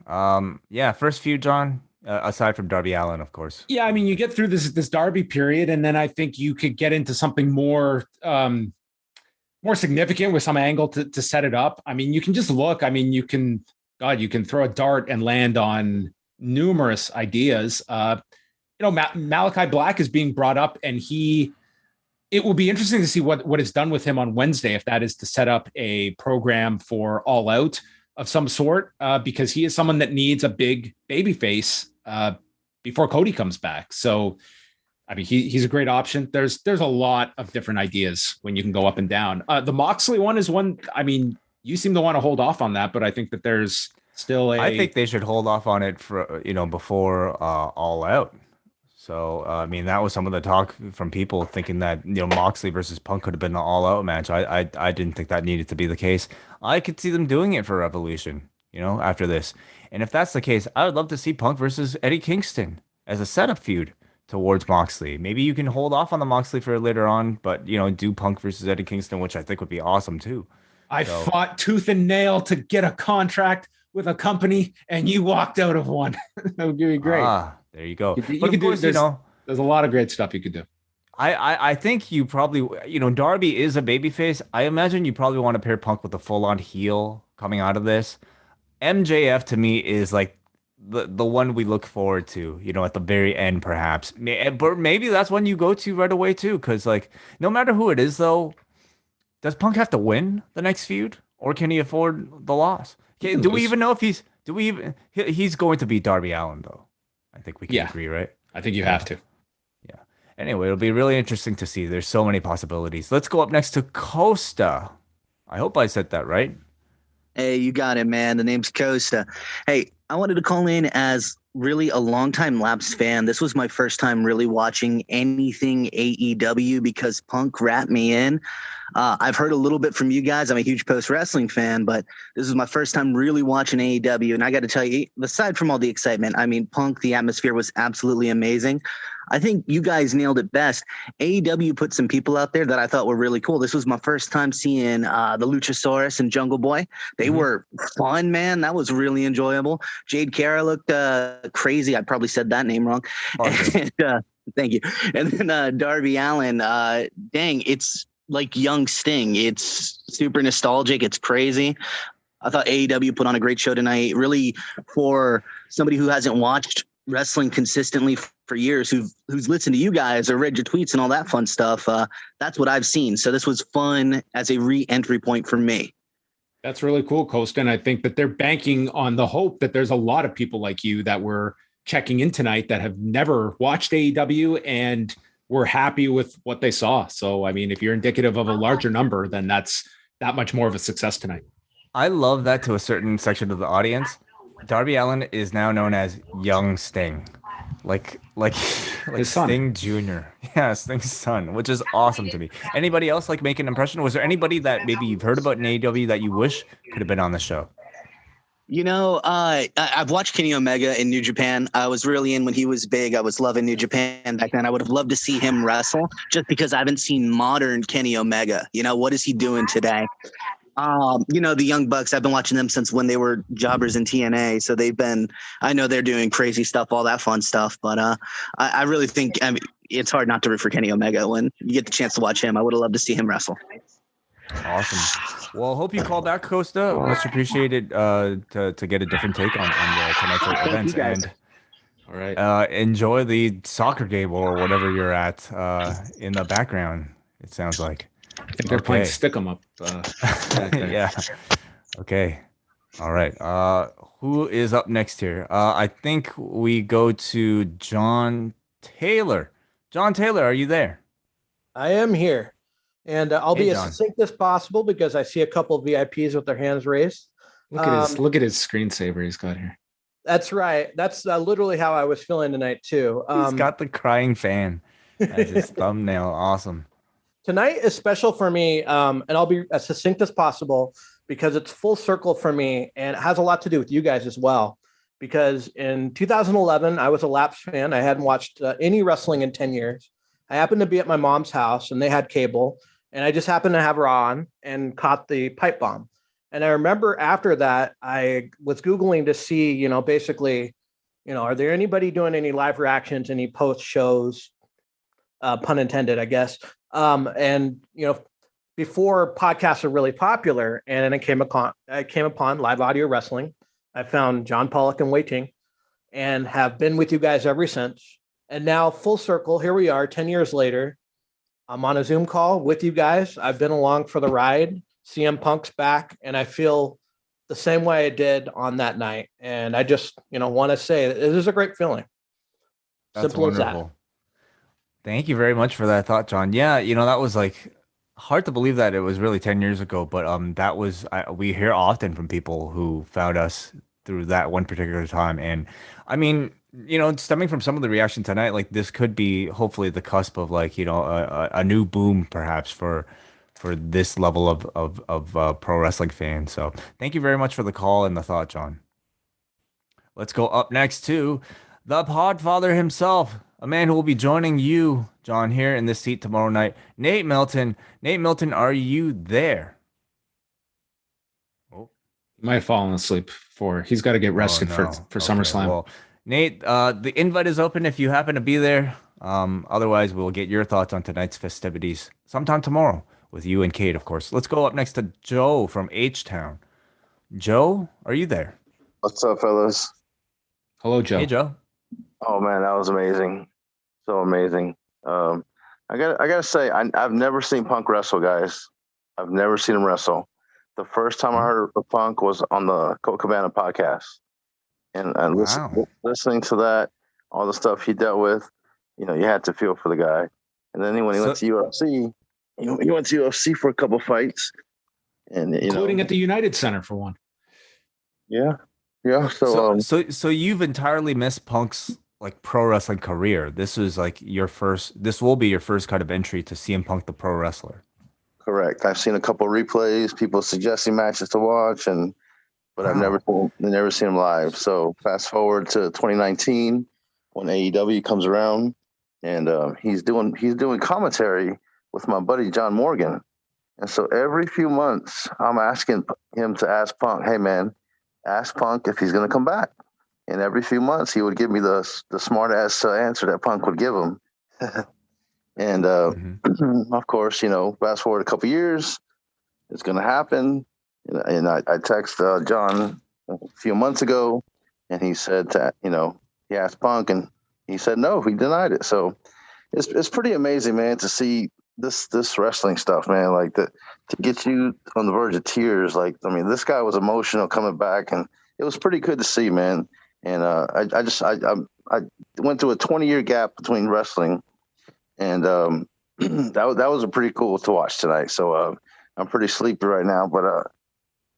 First feud, John, aside from Darby Allin, of course. Yeah, I mean, you get through this Darby period, and then I think you could get into something more significant with some angle to set it up. I mean, you can just look. I mean, you can throw a dart and land on numerous ideas. Malachi Black is being brought up, and it will be interesting to see what is done with him on Wednesday, if that is to set up a program for All Out of some sort, because he is someone that needs a big baby face before Cody comes back. So, I mean, he's a great option. There's a lot of different ideas when you can go up and down. The Moxley one is one. I mean, you seem to want to hold off on that, but I think that there's still I think they should hold off on it for before All Out. So, I mean, that was some of the talk from people thinking that, Moxley versus Punk could have been an all-out match. I didn't think that needed to be the case. I could see them doing it for Revolution, after this. And if that's the case, I would love to see Punk versus Eddie Kingston as a setup feud towards Moxley. Maybe you can hold off on the Moxley for later on, but do Punk versus Eddie Kingston, which I think would be awesome too. I fought tooth and nail to get a contract with a company, and you walked out of one. That would be great. There you go. But of course, there's a lot of great stuff you could do. I think you probably, Darby is a babyface. I imagine you probably want to pair Punk with a full-on heel coming out of this. MJF to me is like the one we look forward to, at the very end, perhaps. But maybe that's one you go to right away too, because like no matter who it is, though, does Punk have to win the next feud, or can he afford the loss? Do we even know if he's going to beat Darby Allin though? I think we can agree, right? I think you have to. Yeah. Anyway, it'll be really interesting to see. There's so many possibilities. Let's go up next to Costa. I hope I said that right. Hey, you got it, man. The name's Costa. Hey, I wanted to call in as really a longtime Labs fan. This was my first time really watching anything AEW because Punk wrapped me in. I've heard a little bit from you guys. I'm a huge post-wrestling fan, but this is my first time really watching AEW. And I got to tell you, aside from all the excitement, I mean, Punk, the atmosphere was absolutely amazing. I think you guys nailed it best. AEW put some people out there that I thought were really cool. This was my first time seeing the Luchasaurus and Jungle Boy. They were fun, man. That was really enjoyable. Jade Cara looked crazy. I probably said that name wrong. And, thank you. And then Darby Allin, dang, it's like young Sting. It's super nostalgic. It's crazy. I thought AEW put on a great show tonight. Really, for somebody who hasn't watched wrestling consistently for years, who's listened to you guys or read your tweets and all that fun stuff, that's what I've seen. So this was fun as a re-entry point for me. That's really cool, Costa. And I think that they're banking on the hope that there's a lot of people like you that were checking in tonight that have never watched AEW and were happy with what they saw. So, I mean, if you're indicative of a larger number, then that's that much more of a success tonight. I love that to a certain section of the audience. Darby Allin is now known as Young Sting, like Sting Jr. Yeah, Sting's son, which is awesome to me. Anybody else like make an impression? Was there anybody that maybe you've heard about in AEW that you wish could have been on the show? I've watched Kenny Omega in New Japan. I was really in when he was big. I was loving New Japan back then. I would have loved to see him wrestle just because I haven't seen modern Kenny Omega. What is he doing today? The Young Bucks, I've been watching them since when they were jobbers in TNA. So I know they're doing crazy stuff, all that fun stuff. But I really think it's hard not to root for Kenny Omega when you get the chance to watch him. I would have loved to see him wrestle. Awesome. Well, hope you call back, Costa. Much appreciated to get a different take on tonight's events. And all right, enjoy the soccer game or whatever you're at in the background, it sounds like. I think they're playing Stick 'em Up. Yeah. Okay. All right. Who is up next here? I think we go to John Taylor. John Taylor, are you there? I am here. And I'll be as succinct as possible because I see a couple of VIPs with their hands raised. Look at his screensaver he's got here. That's right. That's literally how I was feeling tonight too. He's got the crying fan as his thumbnail. Awesome. Tonight is special for me, and I'll be as succinct as possible because it's full circle for me, and it has a lot to do with you guys as well. Because in 2011, I was a Laps fan. I hadn't watched any wrestling in 10 years. I happened to be at my mom's house, and they had cable, and I just happened to have her on and caught the pipe bomb. And I remember after that, I was Googling to see, basically, are there anybody doing any live reactions, any post shows, pun intended, I guess. Before podcasts are really popular, and I came upon live audio wrestling. I found John Pollock and Wai Ting and have been with you guys ever since. And now full circle, here we are 10 years later. I'm on a Zoom call with you guys. I've been along for the ride. CM Punk's back, and I feel the same way I did on that night. And I just, want to say that it is a great feeling. That's simple wonderful. As that. Thank you very much for that thought, John. Yeah, that was like hard to believe that it was really 10 years ago, but that was we hear often from people who found us through that one particular time. And I mean, stemming from some of the reaction tonight, like this could be hopefully the cusp of like, a new boom perhaps for this level of pro wrestling fans. So thank you very much for the call and the thought, John. Let's go up next to the Podfather himself, a man who will be joining you, John, here in this seat tomorrow night. Nate Milton. Nate Milton, are you there? Oh, he might have fallen asleep he's got to get rested for SummerSlam. Well, Nate, the invite is open if you happen to be there. Otherwise, we'll get your thoughts on tonight's festivities sometime tomorrow with you and Kate, of course. Let's go up next to Joe from H-Town. Joe, are you there? What's up, fellas? Hello, Joe. Hey, Joe. Oh man, that was amazing, so amazing. I gotta say, I've never seen Punk wrestle, guys. I've never seen him wrestle. The first time I heard of Punk was on the Colt Cabana podcast, and listening to that, all the stuff he dealt with, you had to feel for the guy. And then when he went to UFC, he went to UFC for a couple fights, and including at the United Center for one. Yeah. So you've entirely missed Punk's pro wrestling career. This is this will be your first kind of entry to CM Punk, the pro wrestler. Correct. I've seen a couple replays, people suggesting matches to watch, but I've never seen him live. So fast forward to 2019 when AEW comes around, and he's doing commentary with my buddy John Morgan. And so every few months, I'm asking him to ask Punk, "Hey man, ask Punk if he's going to come back." And every few months, he would give me the smart ass answer that Punk would give him. And of course, fast forward a couple years, it's going to happen. And I texted John a few months ago, and he said that he asked Punk, and he said no, he denied it. So it's pretty amazing, man, to see this wrestling stuff, man. To get you on the verge of tears. This guy was emotional coming back, and it was pretty good to see, man. And I went through a 20-year gap between wrestling, and that was a pretty cool to watch tonight. So I'm pretty sleepy right now, but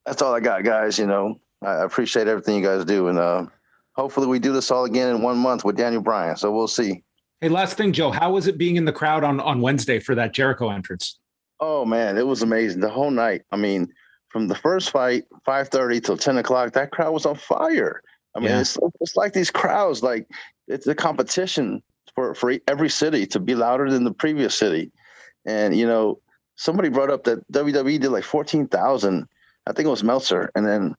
that's all I got, guys. I appreciate everything you guys do, and hopefully we do this all again in 1 month with Daniel Bryan. So we'll see. Hey, last thing, Joe, how was it being in the crowd on Wednesday for that Jericho entrance? Oh man, it was amazing the whole night. From the first fight, 5:30 till 10 o'clock, that crowd was on fire. It's like these crowds, it's a competition for every city to be louder than the previous city. And, somebody brought up that WWE did 14,000. I think it was Meltzer. And then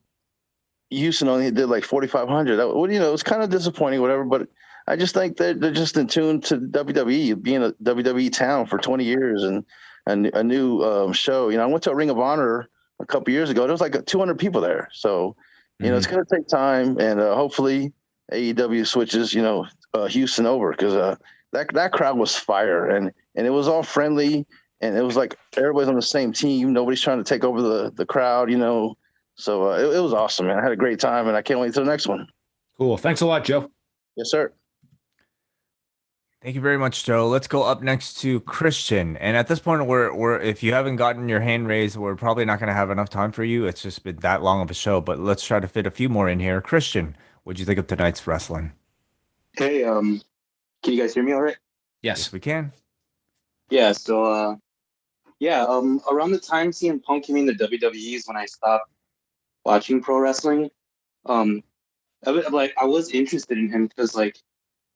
Houston only did 4,500. It's kind of disappointing, whatever, but I just think they're just in tune to WWE, being a WWE town for 20 years and a new show. I went to a Ring of Honor a couple years ago. There was 200 people there. So, it's going to take time, and hopefully AEW switches, Houston over, because that crowd was fire, and it was all friendly, and it was like everybody's on the same team. Nobody's trying to take over the crowd, So it was awesome, man. I had a great time, and I can't wait till the next one. Cool. Thanks a lot, Joe. Yes, sir. Thank you very much, Joe. Let's go up next to Christian. And at this point, we're if you haven't gotten your hand raised, we're probably not going to have enough time for you. It's just been that long of a show, but let's try to fit a few more in here. Christian, what'd you think of tonight's wrestling? Hey, can you guys hear me all right? Yes, we can. Yeah, so around the time CM Punk came into WWE is when I stopped watching pro wrestling. I was interested in him because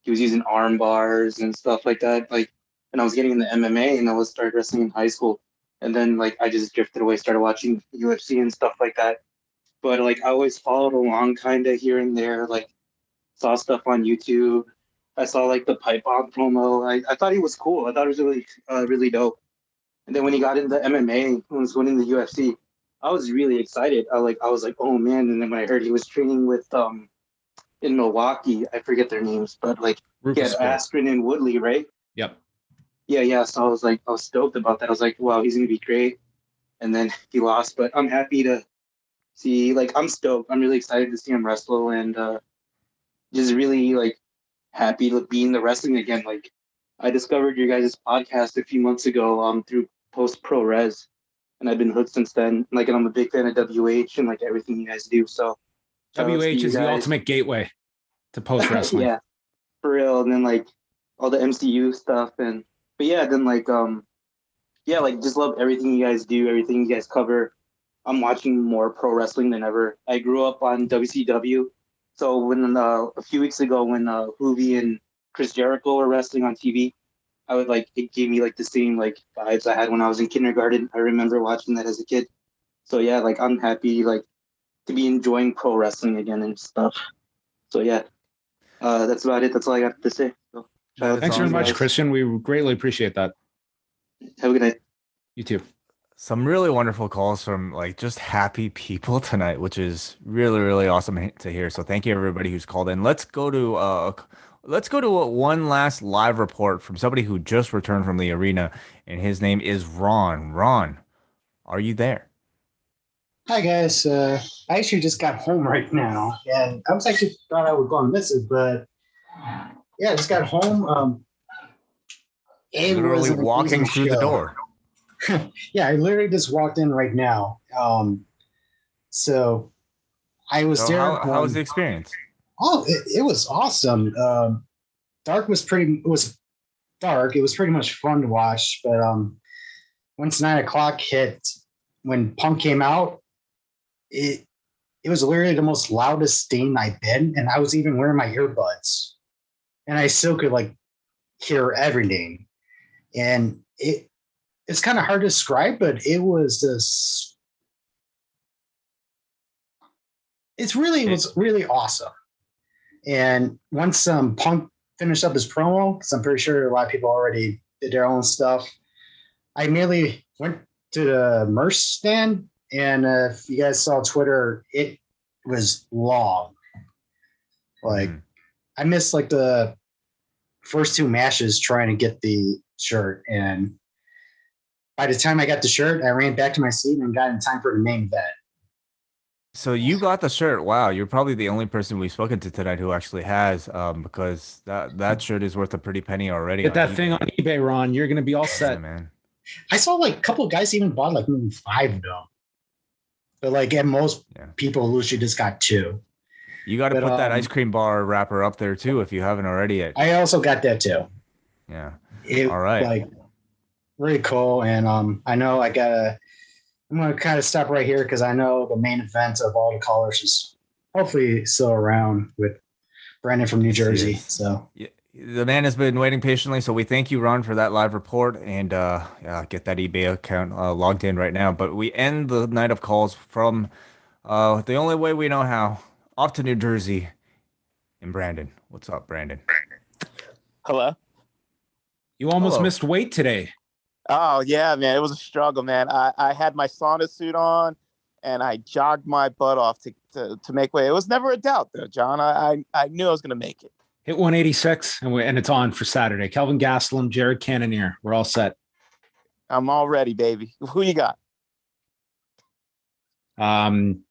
he was using arm bars and stuff like that. And I was getting into MMA, and I started wrestling in high school. And then I just drifted away, started watching UFC and stuff like that. But I always followed along kind of here and there, saw stuff on YouTube. I saw the pipe bomb promo. I thought he was cool. I thought it was really, really dope. And then when he got into MMA, when he was going into the UFC, I was really excited. I was like, oh man. And then when I heard he was training with in Milwaukee, I forget their names, but he had Askren and Woodley, right? Yep. Yeah. So I was stoked about that. I was like, wow, he's gonna be great. And then he lost, but I'm happy to see. I'm stoked. I'm really excited to see him wrestle, and just really happy to be in the wrestling again. I discovered your guys' podcast a few months ago through Post Pro Res, and I've been hooked since then. And I'm a big fan of WH and everything you guys do. So WH is the ultimate gateway to post wrestling. Yeah, for real. And then all the MCU stuff, just love everything you guys do, everything you guys cover. I'm watching more pro wrestling than ever. I grew up on WCW, so when a few weeks ago when Hoovy and Chris Jericho were wrestling on TV, I would like it gave me like the same like vibes I had when I was in kindergarten. I remember watching that as a kid. So yeah, like I'm happy like to be enjoying pro wrestling again and stuff. So yeah, that's about it. That's all I got to say. So, Thanks very much, Christian. We greatly appreciate that. Have a good night. You too. Some really wonderful calls from like just happy people tonight, which is really, really awesome to hear. So thank you everybody who's called in. Let's go to one last live report from somebody who just returned from the arena, and his name is Ron. Ron, are you there? Hi guys, I actually just got home right now, and I was actually thought I would go and miss it, but yeah, I just got home. It Literally was an walking amazing through the show. door. Yeah, I literally just walked in right now. So I was So there. how was the experience? Oh, it was awesome. Dark was it was dark. It was pretty much fun to watch, but once 9 o'clock hit, when Punk came out, it was literally the most loudest thing I've been, and I was even wearing my earbuds, and I still could like hear everything, and it's kind of hard to describe, but it was this. It was really awesome. And once Punk finished up his promo, because I'm pretty sure a lot of people already did their own stuff, I immediately went to the merch stand, and if you guys saw Twitter, it was long. Like I missed like the first two matches trying to get the shirt, and by the time I got the shirt, I ran back to my seat and got in time for the main event. So you got the shirt. Wow, you're probably the only person we've spoken to tonight who actually has, because that shirt is worth a pretty penny already. Get that thing on eBay, Ron. You're going to be all set, man. I saw like a couple of guys even bought like maybe 5 of them, but like at most people usually just got 2. You got to put that ice cream bar wrapper up there too if you haven't already yet. I also got that too. Yeah. All right. Like really cool, and I know I'm gonna kind of stop right here because I know the main event of all the callers is hopefully still around with Brandon from New Jersey. Yes. So the man has been waiting patiently, so we thank you, Ron, for that live report, and get that eBay account logged in right now. But we end the night of calls from the only way we know how, off to New Jersey, and Brandon. What's up, Brandon? Hello. You almost missed weight today. Oh yeah, man, it was a struggle, man. I had my sauna suit on, and I jogged my butt off to make weight. It was never a doubt, though, John. I knew I was gonna make it. Hit 186, and it's on for Saturday. Kelvin Gastelum, Jared Cannonier. We're all set. I'm all ready, baby. Who you got? I'm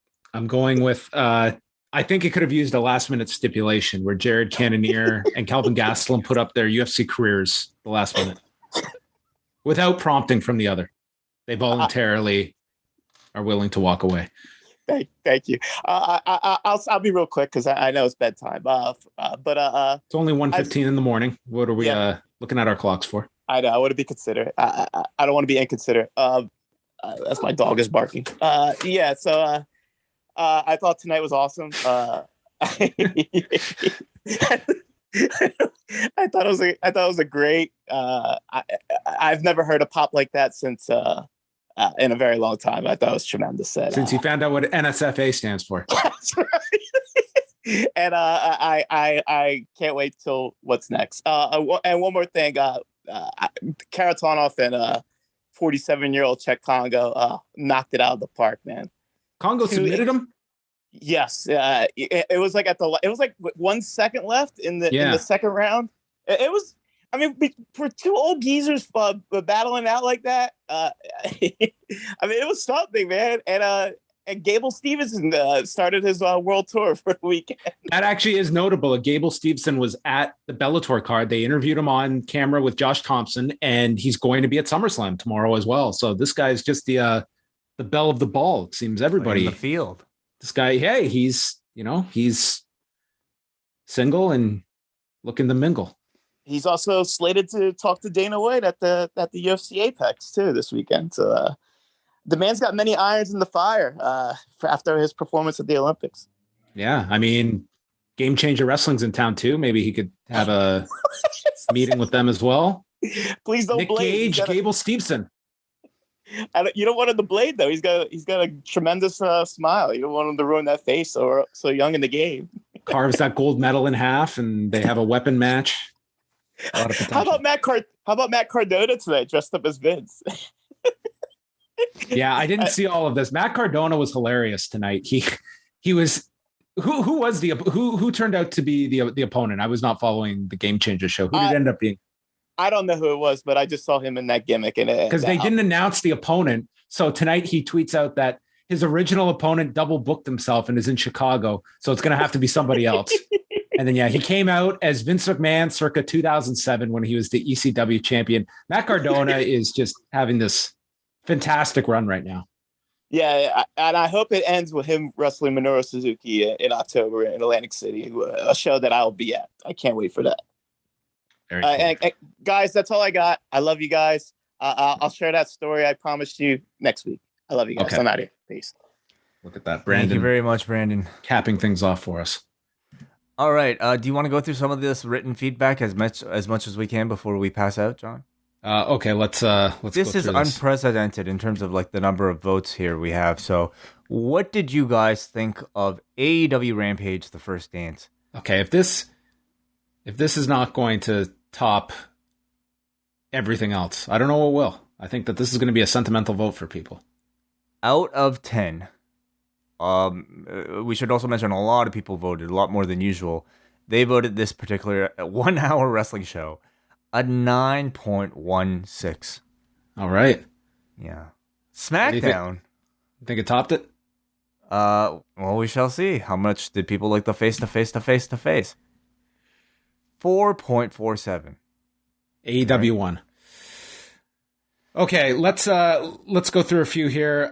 going with. I think it could have used a last-minute stipulation where Jared Cannonier and Kelvin Gastelum put up their UFC careers the last minute, without prompting from the other. They voluntarily are willing to walk away. Thank you. I'll be real quick because I know it's bedtime. But it's only 1:15 in the morning. What are we looking at our clocks for? I know. I want to be considerate. I don't want to be inconsiderate. That's my dog is barking. So I thought tonight was awesome. I thought it was a great. I've never heard a pop like that since in a very long time. I thought it was tremendous. Since you found out what NSFA stands for. That's right. And I can't wait till what's next. And one more thing, Karatanov and 47-year-old Czech Congo knocked it out of the park, man. Congo submitted him? Yes. It was like 1 second left in the second round. It was, I mean, for two old geezers battling out like that, I mean, it was something, man. And Gable Stevenson started his world tour for the weekend. That actually is notable. Gable Stevenson was at the Bellator card. They interviewed him on camera with Josh Thompson, and he's going to be at SummerSlam tomorrow as well. So this guy's just the belle of the ball. It seems everybody in the field. This guy, hey, he's single and looking to mingle. He's also slated to talk to Dana White at the UFC Apex too this weekend. So the man's got many irons in the fire after his performance at the Olympics. Yeah, I mean, Game Changer Wrestling's in town too. Maybe he could have a meeting with them as well. Please don't Nick blade. Gage, Gable Stevenson. You don't want him to blade though. He's got a tremendous smile. You don't want him to ruin that face so young in the game. Carves that gold medal in half, and they have a weapon match. A lot of potential. How about Matt Cardona tonight, dressed up as Vince? Yeah, I didn't see all of this. Matt Cardona was hilarious tonight. He was who turned out to be the opponent? I was not following the Game Changer show. Who did it end up being? I don't know who it was, but I just saw him in that gimmick, and because they didn't announce the opponent. So tonight he tweets out that his original opponent double booked himself and is in Chicago, so it's going to have to be somebody else. And then he came out as Vince McMahon circa 2007 when he was the ECW champion. Matt Cardona is just having this fantastic run right now. Yeah, and I hope it ends with him wrestling Minoru Suzuki in October in Atlantic City, a show that I'll be at. I can't wait for that. Very cool. And guys, that's all I got. I love you guys. I'll share that story I promised you next week. I love you guys. Okay. I'm out of here. Peace. Look at that, Brandon. Thank you very much, Brandon. Capping things off for us. All right. Do you want to go through some of this written feedback as much as we can before we pass out, John? Okay, let's this This is unprecedented in terms of like the number of votes here we have. So, what did you guys think of AEW Rampage: The First Dance? Okay, if this is not going to top everything else, I don't know what will. I think that this is going to be a sentimental vote for people. Out of 10, we should also mention a lot of people voted, a lot more than usual. They voted this particular 1 hour wrestling show a 9.16. All right. Yeah. SmackDown. You think it topped it? Well, we shall see. How much did people like the face to face to face to face? 4.47. AEW won. Okay, let's go through a few here.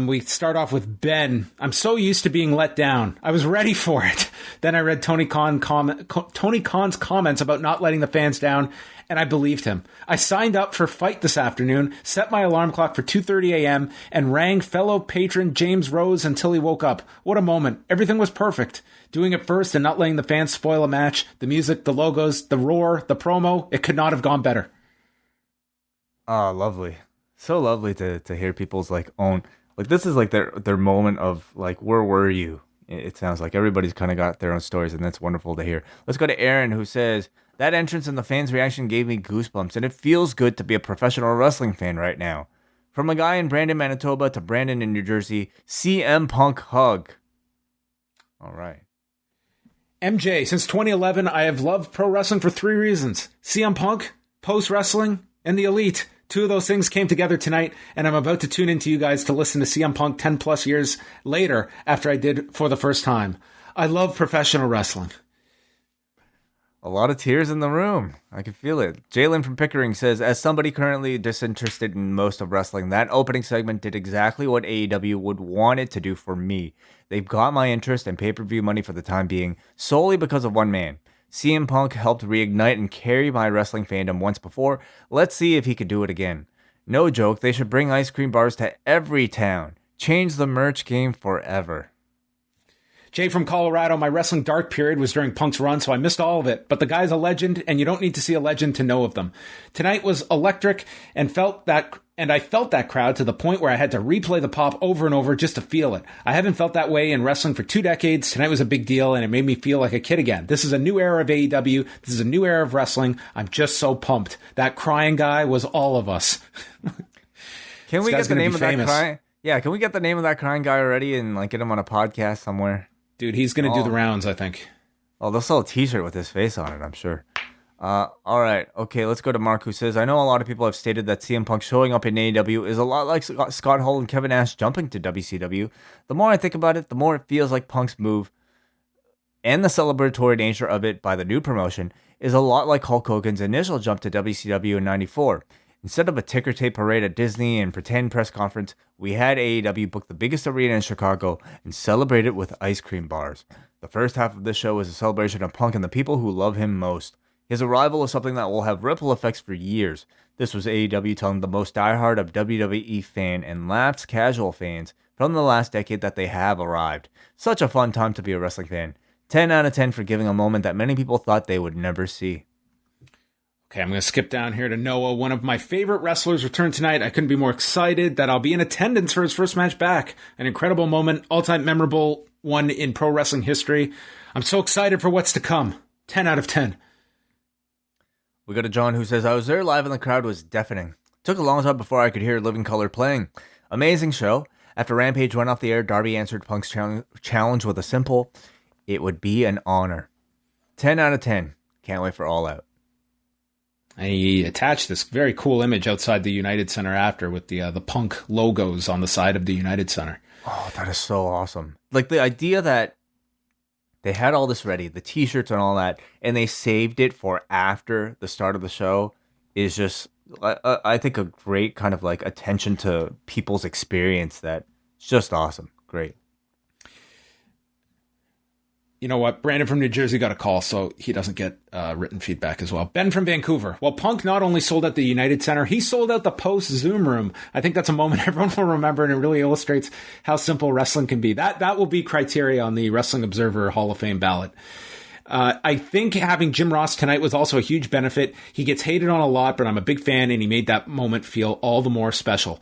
We start off with Ben. I'm so used to being let down. I was ready for it. Then I read Tony Khan's comments about not letting the fans down, and I believed him. I signed up for Fight this afternoon, set my alarm clock for 2:30 a.m., and rang fellow patron James Rose until he woke up. What a moment. Everything was perfect. Doing it first and not letting the fans spoil a match, the music, the logos, the roar, the promo, it could not have gone better. Oh, lovely. So lovely to hear people's like own, like this is like their moment of like, where were you? It sounds like everybody's kind of got their own stories, and that's wonderful to hear. Let's go to Aaron, who says, that entrance and the fans' reaction gave me goosebumps, and it feels good to be a professional wrestling fan right now. From a guy in Brandon, Manitoba to Brandon in New Jersey, CM Punk hug. All right. MJ, since 2011, I have loved pro wrestling for 3 reasons. CM Punk, post wrestling, and the Elite. 2 of those things came together tonight, and I'm about to tune into you guys to listen to CM Punk 10 plus years later after I did for the first time. I love professional wrestling. A lot of tears in the room. I can feel it. Jalen from Pickering says, as somebody currently disinterested in most of wrestling, that opening segment did exactly what AEW would want it to do for me. They've got my interest and pay-per-view money for the time being, solely because of one man. CM Punk helped reignite and carry my wrestling fandom once before. Let's see if he could do it again. No joke, they should bring ice cream bars to every town. Change the merch game forever. Jay from Colorado, my wrestling dark period was during Punk's run, so I missed all of it. But the guy's a legend, and you don't need to see a legend to know of them. Tonight was electric, and I felt that crowd to the point where I had to replay the pop over and over just to feel it. I haven't felt that way in wrestling for 2 decades. Tonight was a big deal, and it made me feel like a kid again. This is a new era of AEW. This is a new era of wrestling. I'm just so pumped. That crying guy was all of us. Can we get the name of that crying? Yeah, can we get the name of that crying guy already and like get him on a podcast somewhere? Dude, he's going to do the rounds, I think. Oh, they'll sell a t-shirt with his face on it, I'm sure. All right. Okay, let's go to Mark, who says, I know a lot of people have stated that CM Punk showing up in AEW is a lot like Scott Hall and Kevin Nash jumping to WCW. The more I think about it, the more it feels like Punk's move and the celebratory nature of it by the new promotion is a lot like Hulk Hogan's initial jump to WCW in 94. Instead of a ticker tape parade at Disney and pretend press conference, we had AEW book the biggest arena in Chicago and celebrate it with ice cream bars. The first half of this show was a celebration of Punk and the people who love him most. His arrival is something that will have ripple effects for years. This was AEW telling the most diehard of WWE fan and lapsed casual fans from the last decade that they have arrived. Such a fun time to be a wrestling fan. 10 out of 10 for giving a moment that many people thought they would never see. Okay, I'm going to skip down here to Noah. One of my favorite wrestlers returned tonight. I couldn't be more excited that I'll be in attendance for his first match back. An incredible moment, all-time memorable one in pro wrestling history. I'm so excited for what's to come. 10 out of 10. We go to John, who says, I was there live and the crowd was deafening. Took a long time before I could hear Living Color playing. Amazing show. After Rampage went off the air, Darby answered Punk's challenge with a simple, it would be an honor. 10 out of 10. Can't wait for All Out. I attached this very cool image outside the United Center after with the Punk logos on the side of the United Center. Oh, that is so awesome. Like the idea that they had all this ready, the t-shirts and all that, and they saved it for after the start of the show is just, I think, a great kind of like attention to people's experience that's just awesome. Great. You know what? Brandon from New Jersey got a call, so he doesn't get written feedback as well. Ben from Vancouver. Well, Punk not only sold out the United Center, he sold out the post-Zoom room. I think that's a moment everyone will remember, and it really illustrates how simple wrestling can be. That will be criteria on the Wrestling Observer Hall of Fame ballot. I think having Jim Ross tonight was also a huge benefit. He gets hated on a lot, but I'm a big fan, and he made that moment feel all the more special.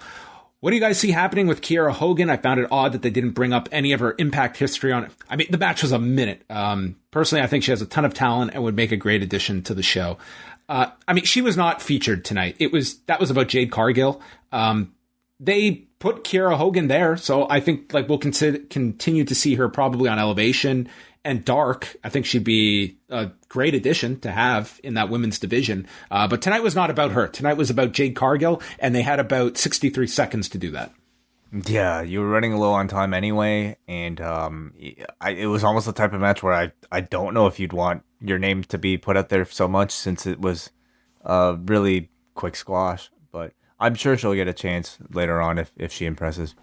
What do you guys see happening with Kiera Hogan? I found it odd that they didn't bring up any of her Impact history on it. I mean, the match was a minute. Personally, I think she has a ton of talent and would make a great addition to the show. I mean, she was not featured tonight. That was about Jade Cargill. They put Kiera Hogan there, so I think like we'll continue to see her probably on Elevation and Dark. I think she'd be a great addition to have in that women's division. But tonight was not about her. Tonight was about Jade Cargill, and they had about 63 seconds to do that. Yeah, you were running low on time anyway, and it was almost the type of match where I don't know if you'd want your name to be put out there so much since it was a really quick squash. But I'm sure she'll get a chance later on if she impresses.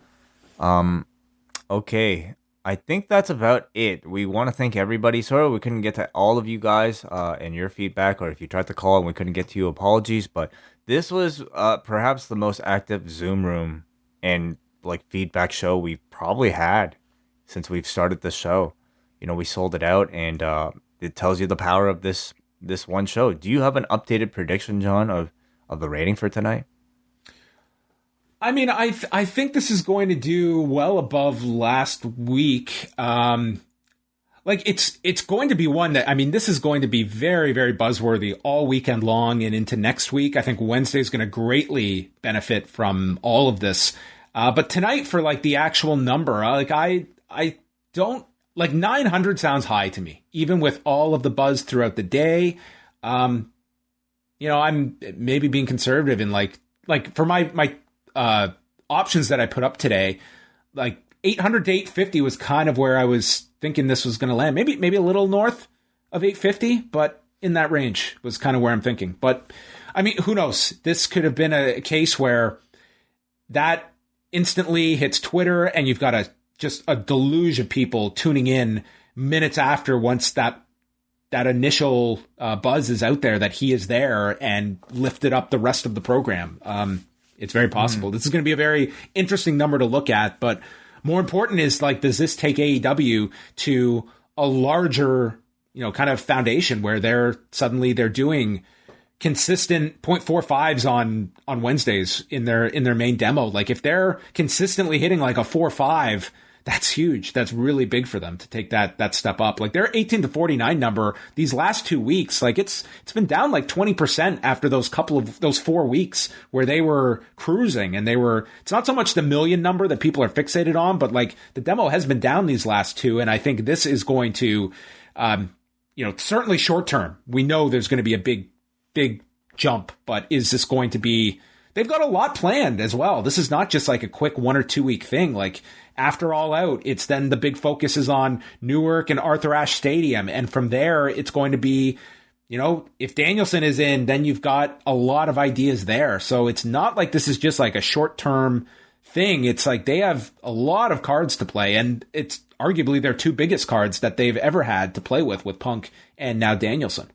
Okay. I think that's about it. We want to thank everybody. Sorry we couldn't get to all of you guys and your feedback, or if you tried to call and we couldn't get to you, apologies. But this was perhaps the most active Zoom room and like feedback show we've probably had since we've started this show. You know, we sold it out, and it tells you the power of this one show. Do you have an updated prediction, John, of the rating for tonight? I mean, I think this is going to do well above last week. Like it's going to be one that, I mean, this is going to be very, very buzzworthy all weekend long and into next week. I think Wednesday is going to greatly benefit from all of this. But tonight, for like the actual number, I don't like 900 sounds high to me, even with all of the buzz throughout the day. You know, I'm maybe being conservative in like for my options that I put up today, like 800 to 850 was kind of where I was thinking this was going to land. Maybe a little north of 850, but in that range was kind of where I'm thinking. But I mean, who knows? This could have been a case where that instantly hits Twitter and you've got just a deluge of people tuning in minutes after, once that initial buzz is out there that he is there, and lifted up the rest of the program. It's very possible. This is going to be a very interesting number to look at, but more important is like, does this take AEW to a larger, kind of foundation where they're doing consistent 0.45s on Wednesdays in their main demo. Like if they're consistently hitting like a 4.5, that's huge. That's really big for them to take that step up. Like their 18 to 49 number these last 2 weeks, like it's been down like 20% after those 4 weeks where they were cruising, and it's not so much the million number that people are fixated on, but like the demo has been down these last 2. And I think this is going to, certainly short term, we know there's going to be a big jump, but is this going to be, they've got a lot planned as well. This is not just like a quick 1 or 2 week thing. Like after All Out, it's then the big focus is on Newark and Arthur Ashe Stadium. And from there, it's going to be, if Danielson is in, then you've got a lot of ideas there. So it's not like this is just like a short term thing. It's like they have a lot of cards to play, and it's arguably their 2 biggest cards that they've ever had to play with Punk and now Danielson.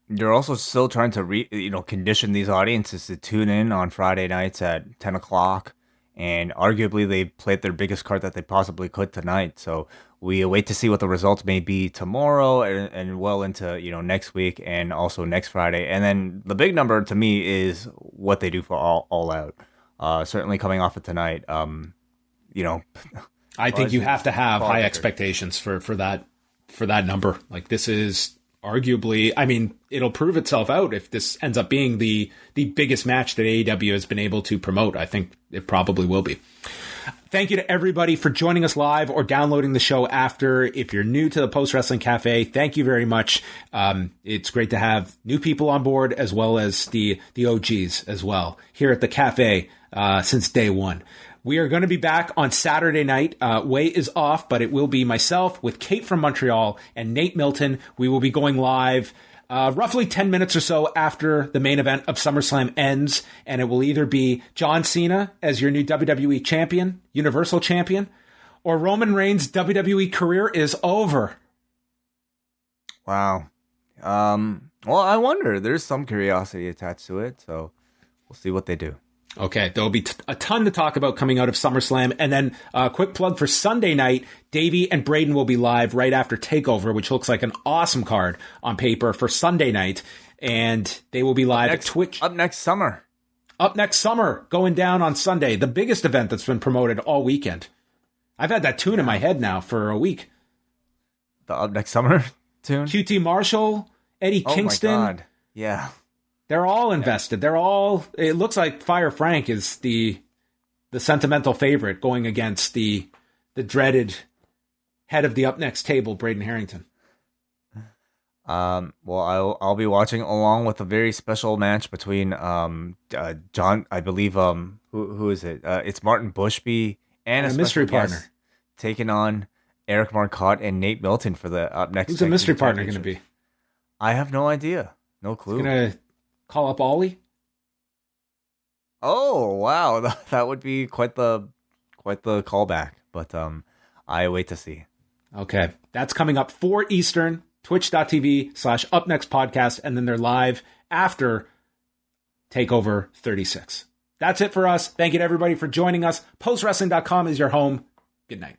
You're also still trying to condition these audiences to tune in on Friday nights at 10 o'clock. And arguably they played their biggest card that they possibly could tonight. So we wait to see what the results may be tomorrow and well into next week and also next Friday. And then the big number to me is what they do for all out. Certainly coming off of tonight, I think you have to have high expectations for that number. Like, this is arguably, I mean, it'll prove itself out if this ends up being the biggest match that AEW has been able to promote. I think it probably will be. Thank you to everybody for joining us live or downloading the show after. If you're new to the Post Wrestling Cafe, thank you very much. It's great to have new people on board as well as the OGs as well here at the cafe since day one. We are going to be back on Saturday night. Way is off, but it will be myself with Kate from Montreal and Nate Milton. We will be going live roughly 10 minutes or so after the main event of SummerSlam ends, and it will either be John Cena as your new WWE champion, Universal Champion, or Roman Reigns' WWE career is over. Wow. Well, I wonder. There's some curiosity attached to it, so we'll see what they do. Okay, there'll be a ton to talk about coming out of SummerSlam. And then a quick plug for Sunday night, Davey and Braden will be live right after TakeOver, which looks like an awesome card on paper for Sunday night. And they will be live at Twitch. Up next summer, going down on Sunday, the biggest event that's been promoted all weekend. I've had that tune in my head now for a week. The Up Next Summer tune? QT Marshall, Eddie Kingston. Oh my God, yeah. They're all invested. They're all. It looks like Fire Frank is the sentimental favorite going against the dreaded head of the Up Next table, Braden Harrington. Well, I'll be watching along with a very special match between John. I believe who is it? It's Martin Bushby and a mystery partner taking on Eric Marcotte and Nate Milton for the Up Next. Who's the mystery partner going to be? I have no idea. No clue. He's going to call up Ollie? Oh, wow. That would be quite the callback, but I wait to see. Okay. That's coming up 4 Eastern, twitch.tv/upnextpodcast, and then they're live after TakeOver 36. That's it for us. Thank you to everybody for joining us. Postwrestling.com is your home. Good night.